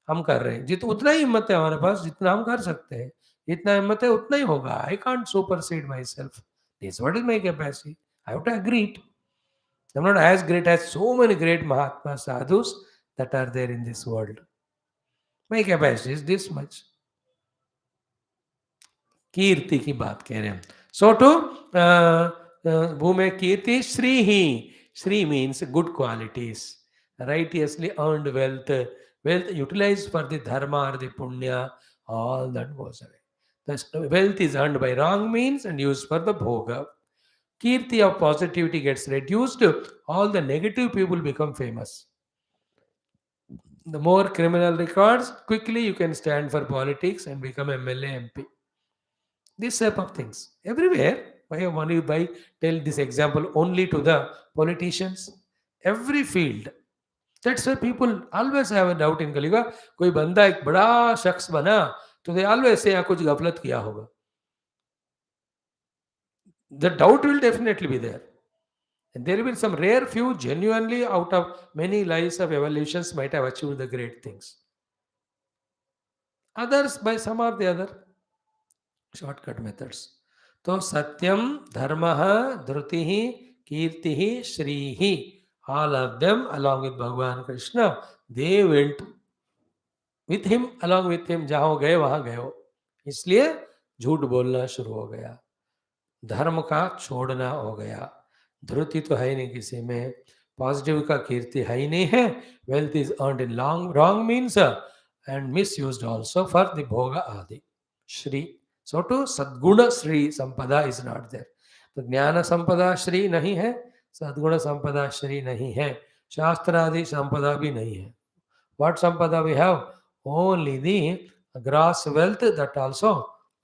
हम कर रहे हैं. उतना ही हिम्मत है हमारे पास जितना हम कर सकते हैं. जितना हिम्मत है उतना ही होगा. I can't supersede myself. This what is my capacity. I have to agree it. I am not as great as so many great mahatma sadhus that are there in this world. My capacity is this much. कीर्ति की बात कह रहे हैं. So to भूमे Kirti Shri he. Shri means good qualities, righteously earned wealth, wealth utilized for the dharma or the punya, all that goes away. The wealth is earned by wrong means and used for the bhoga. Kirti of positivity gets reduced, all the negative people become famous. The more criminal records, quickly you can stand for politics and become MLA, MP. This type of things. Everywhere. Why I tell this example only to the politicians? Every field. That's why people always have a doubt in Kali Yuga. कोई बंदा एक बड़ा शख्स बना तो they always say कुछ गफलत किया होगा. The doubt will definitely be there. And there will be some rare few genuinely out of many lives of evolutions might have achieved the great things. Others by some or the other shortcut methods. तो सत्यम, धर्मः, धृतिः, कीर्तिः, श्रीः, all of them along with Bhagavan Krishna, they went with him, along with him. जहाँ गए वहाँ गए हो. इसलिए झूठ बोलना शुरू हो गया, धर्म का छोड़ना हो गया. ध्रुति तो है नहीं किसी में, पॉजिटिव का कीर्ति है ही नहीं है. Wealth is earned in wrong means and misused also for the भोग आदि. श्री. सो टू सद्गुण श्री संपदा इज नॉट देयर. तो ज्ञान संपदा श्री नहीं है, सद्गुण संपदा श्री नहीं है, शास्त्रादि संपदा भी नहीं है. What sampada we have? Only the gross wealth that also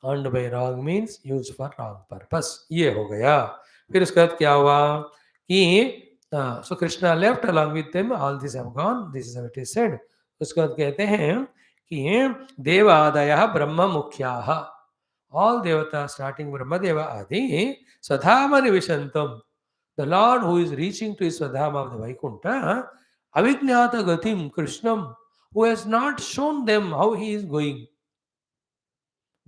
earned by wrong means used for wrong purpose. ये हो गया. फिर उसके बाद क्या हुआ कि so Krishna left along with them, all this have gone, this is how it is said. उसके बाद कहते हैं कि देवादयः ब्रह्म मुख्याः, all devatas starting Brahmadeva Adi, Swadhama Nivishantam, the Lord who is reaching to his Swadhama of the Vaikuntha, Avijnata Gatim Krishnam, who has not shown them how he is going.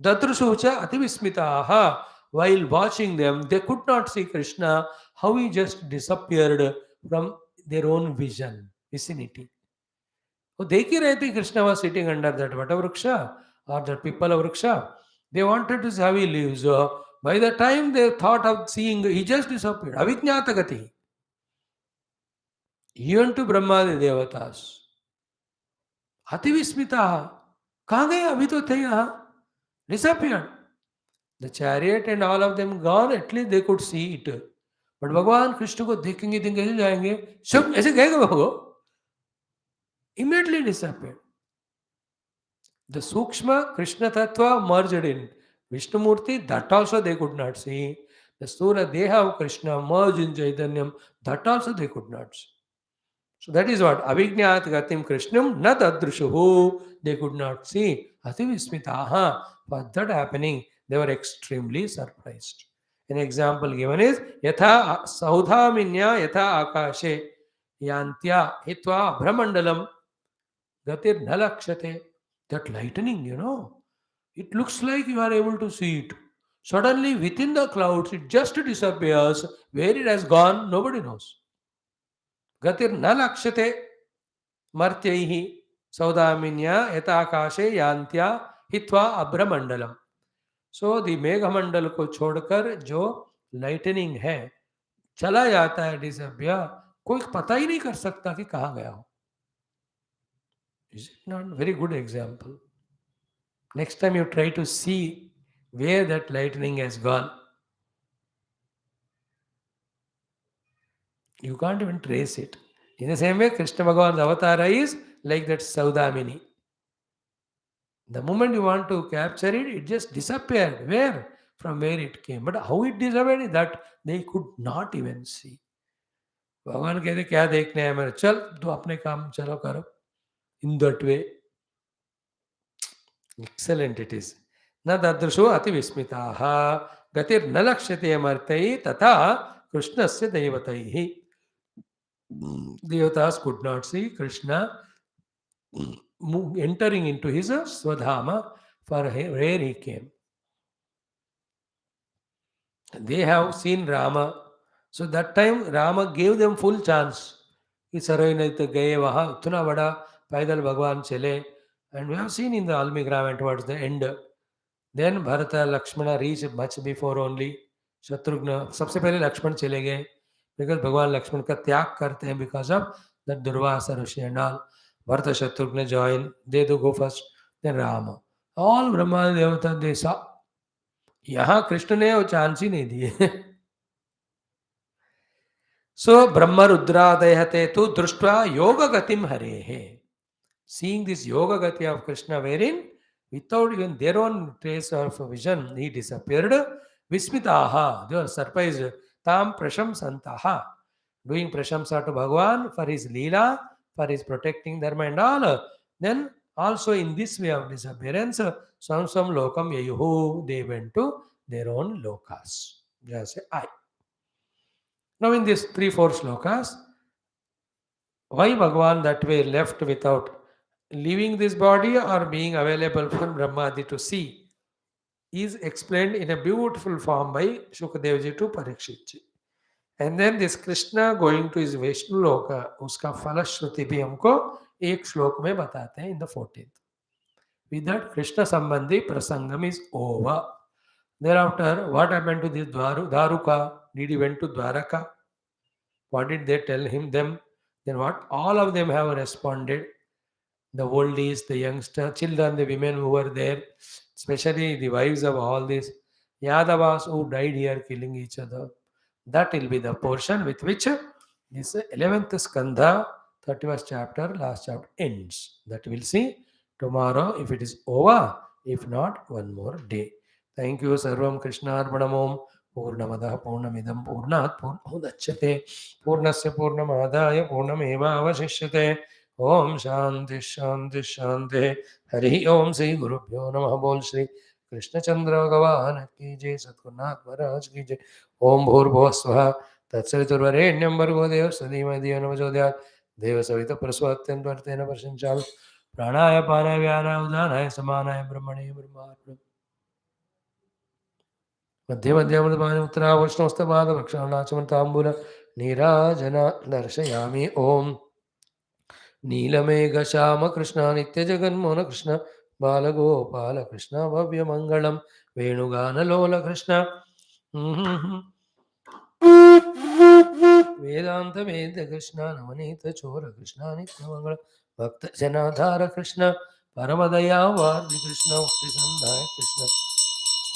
Datrasucha Ativismitaha, while watching them, they could not see Krishna, how he just disappeared from their own vicinity. So देख ही रहे थे Krishna was sitting under that Vata Vriksha or that Pipala Vriksha. They wanted to see how he lives. By the time they thought of seeing, he just disappeared. Avijnata Gati. Even to Brahmadi Devatas. Ativismitaha. कहाँ गए? अभी तो थे यहाँ. Disappeared. The chariot and all of them gone, at least they could see it. But भगवान कृष्ण को देखेंगे कैसे जाएंगे? सब ऐसे गए वो. Immediately disappeared. The Sukshma Krishna Tattva merged in Vishnu Murti, that also they could not see. The Sthula Deha of Krishna merged in Chaitanyam, that also they could not see. So that is what Avijñāt Gatim Krishnam na tadrushuhu. They could not see. Ati Vismitaha. For that happening, they were extremely surprised. An example given is Yatha Saudhaminya Yatha Akashe Yantya Hitva Brahmandalam Gatir Nalakshate. That lightning, it looks like you are able to see it. Suddenly, within the clouds, it just disappears. Where it has gone, nobody knows. Gatir Nalakshate Martyaihi Saudaminya Yatakashe Yantya Hitva Abhramandalam. So the मेघमंडल को छोड़कर जो lightning है चला जाता है disappear कोई पता ही नहीं कर सकता कि कहाँ गया हो. Is it not very good example? Next time you try to see where that lightning has gone, you can't even trace it. In the same way, Krishna Bhagavan's avatar is like that Saudamini. The moment you want to capture it, it just disappeared. Where? From where it came. But how it disappeared, that they could not even see. भगवान कहते क्या देखने है मेरे चल तू अपने काम चलो करो. In that way, excellent it is. न तदृशो अति विस्मिताः गतिर्न लक्ष्यते अमर्त्यैः तथा कृष्णस्य दैवतैः. Devatas could not see Krishna entering into his Swadhama for where he came. They have seen Rama. So that time Rama gave them full chance. कि सरोइनत गए वहाँ इतना बड़ा पैदल भगवान चले. And we have seen in the Almigram towards the end. Then Bharata, Lakshmana reached much before only. Shatrugna, सबसे पहले लक्ष्मण चले गए. Because भगवान लक्ष्मण का त्याग करते हैं because of that Durvasa Rishi and all. Bharata Shatrugna join. They do go first. Then Rama. All Brahma Devata they saw. यहाँ कृष्ण ने वो चांस ही नहीं दिए. So Brahma Rudradayate tu društva yoga gatim harehe. Seeing this yoga gati of Krishna wherein without even their own trace of vision he disappeared. Vismitaha, they were surprised. Tam prashamsantaha, doing prashamsa to Bhagavan for his leela, for his protecting dharma and all. Then also in this way of disappearance, some lokam yayuhu, they went to their own lokas. Just say I. Now in these 3-4 slokas, why Bhagavan that way left without leaving this body or being available for Brahmadi to see is explained in a beautiful form by Shukadevji to Parikshitji. And then this Krishna going to his Vishnu Loka, uska falashruti bhi humko ek shlok mein batate hain in the 14th. With that Krishna Sambandhi prasangam is over. Thereafter, what happened to this Dharuka? Did he went to Dwaraka? What did they tell him them? Then what? All of them have responded. The oldies, the youngsters, children, the women who were there, especially the wives of all these Yadavas who died here killing each other. That will be the portion with which this 11th Skandha, 31st chapter, last chapter ends. That we'll see tomorrow if it is over. If not, one more day. Thank you. Sarvam Krishna Arpanamom. Purnamadah Purnamidam Purnat Purnamudachyate Purnasya Purnamadaya Purnameva Avashishyate. Om Shanti Shanti Shanti. Hari Om Sri Gurubhyo Namaha. Bol Shri Krishna Chandra Bhagavan ki jai. Satgurunath Maharaj ki jai. Om Bhurbhuva Swaha Tatsaviturbharenyam Bhargo Deva Sadhimadi Navajodhyat Deva Savita Prasvatyan Vartena Prashanchal Pranaya Panaya Vyana Udanaya Samanaya Brahmane Brahmarpram मध्ये मध्यमदपानि उत्तरा वैष्णवस्तपाद भक्षाणाचमताम्बूल नीराजना दर्शयामि. ओम नीलमेघ श्याम कृष्ण नित्य जगन्मोहन कृष्ण बालगोपाल कृष्ण भव्य मंगलम वेणुगानलोल कृष्ण वेदांत वेद कृष्ण नवनीत चोर कृष्ण नित्य मंगल भक्त जनाधार कृष्ण परमदयावार्धि कृष्ण मुक्ति संधाय कृष्ण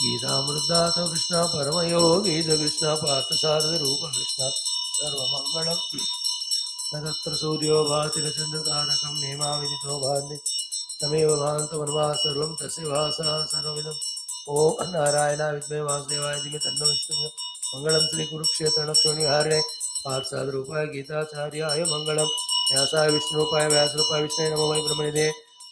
गीतामृताथ कृष्ण परमयोगी कृष्ण पार्थसारथि रूप कृष्ण सर्वमंगलम तत्र सूर्यो भाति चंद्रतारकं नेमाविदितो भान्ति तमेव भान्त वनवा सर्वं तस्य वासः सर्वमिदम् ओम नारायणाय विद्महे वासुदेवाय धीमहि तन्नो विष्णुः मंगलम श्री कुरुक्षेत्र नक्षोणिहारिणे पार्थसादरूपाय गीताचार्याय मंगलम व्यासाय विष्णुरूपाय व्यासरूपाय विष्णवे नमो वै ब्रह्मनिधे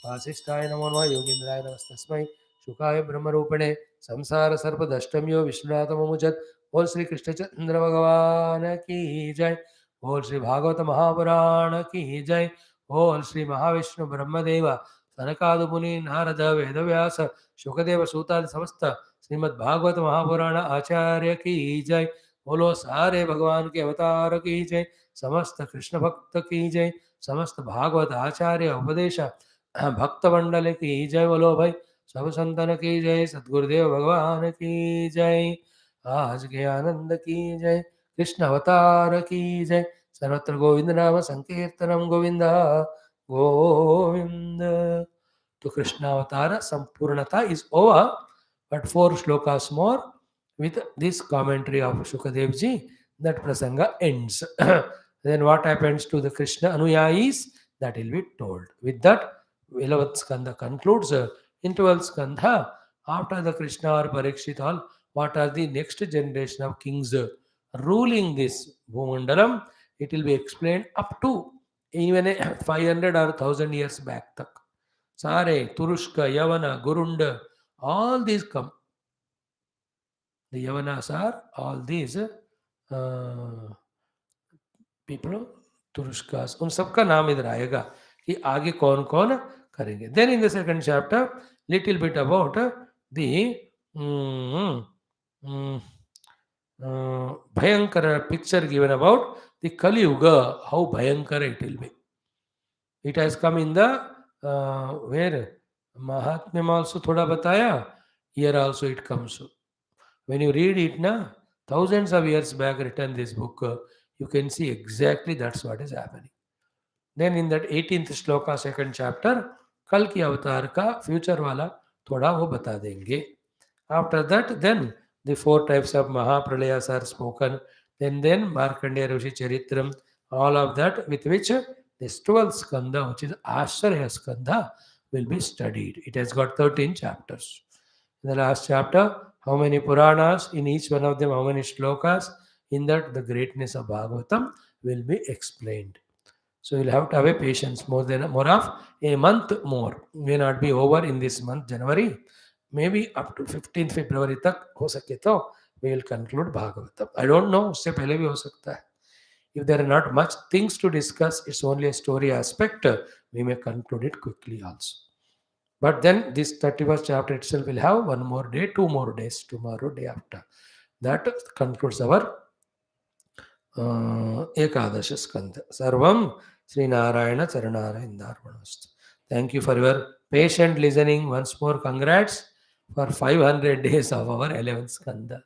वासिष्ठाय नमो नमः योगीन्द्राय नमस्तस्मै शुकाय ब्रह्मरूपिणे संसार सर्पदष्टम्यो विष्णुनाथममुचत् बोल श्री कृष्णचंद्र भगवान की जय। बोल श्री भागवत महापुराण की जय। बोल श्री महाविष्णु ब्रह्मदेव सनकादि मुनि नारद वेदव्यास शुकदेव सूतादि समस्त श्रीमद् भागवत महापुराण आचार्य की जय। बोलो सारे भगवान के अवतार की जय। समस्त कृष्ण भक्त की जय। समस्त भागवत आचार्य उपदेश भक्त मंडल की जय। बोलो भाई सब संतन की जय। सद्गुरुदेव भगवान की जय। आज के आनंद की जय। कृष्ण अवतार की जय। सर्वत्र गोविंद नाम संकीर्तनम गोविंद गोविंद। तो Krishnavatara Sampurnata is over, but 4 shlokas more with this commentary of Shukadev ji, that prasanga ends. Then what happens to the Krishna Anuyayis, that will be told. With that, 11th skandha concludes. In 12th skandha, after the Krishna or Parikshit all, what are the next generation of kings ruling this Bhumandalam? It will be explained up to even 500 or 1000 years back. Tak. Sare, Turushka, Yavana, Gurunda, all these come. The Yavanas are all these people, Turushkas. उन सबका नाम इधर आएगा कि आगे कौन कौन करेंगे. Then in the second chapter, little bit about the Bhayankara picture given about the Kali Yuga, how Bhayankara it will be. It has come in the where Mahatmyam also thoda bataya. Here also it comes. When you read it, na, thousands of years back written this book, you can see exactly that's what is happening. Then in that 18th shloka, second chapter, कल की अवतार का future वाला थोड़ा वो बता देंगे. After that, then the 4 types of Mahapralayas are spoken. Then Markandeya Rishi Charitram, all of that with which this 12th skandha, which is Ashraya skandha, will be studied. It has got 13 chapters. In the last chapter, how many Puranas, in each one of them, how many shlokas, in that the greatness of Bhagavatam will be explained. So you'll have to have a patience, more of a month more. May not be over in this month, January. Maybe up to 15th February तक हो सके तो we will conclude Bhagavatam. I don't know, उससे पहले भी हो सकता है. If there are not much things to discuss, it's only a story aspect, we may conclude it quickly also. But then this 31st chapter itself will have 1 more day, 2 more days, tomorrow, day after. That concludes our Ekadasha Skandha. Sarvam Sri Narayana Charanarayanaarpanamstu. Thank you for your patient listening. Once more, congrats for 500 days of our 11th Skandha.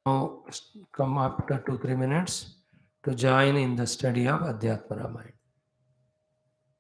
Now, come after 2-3 minutes to join in the study of Adhyatma Ramayana.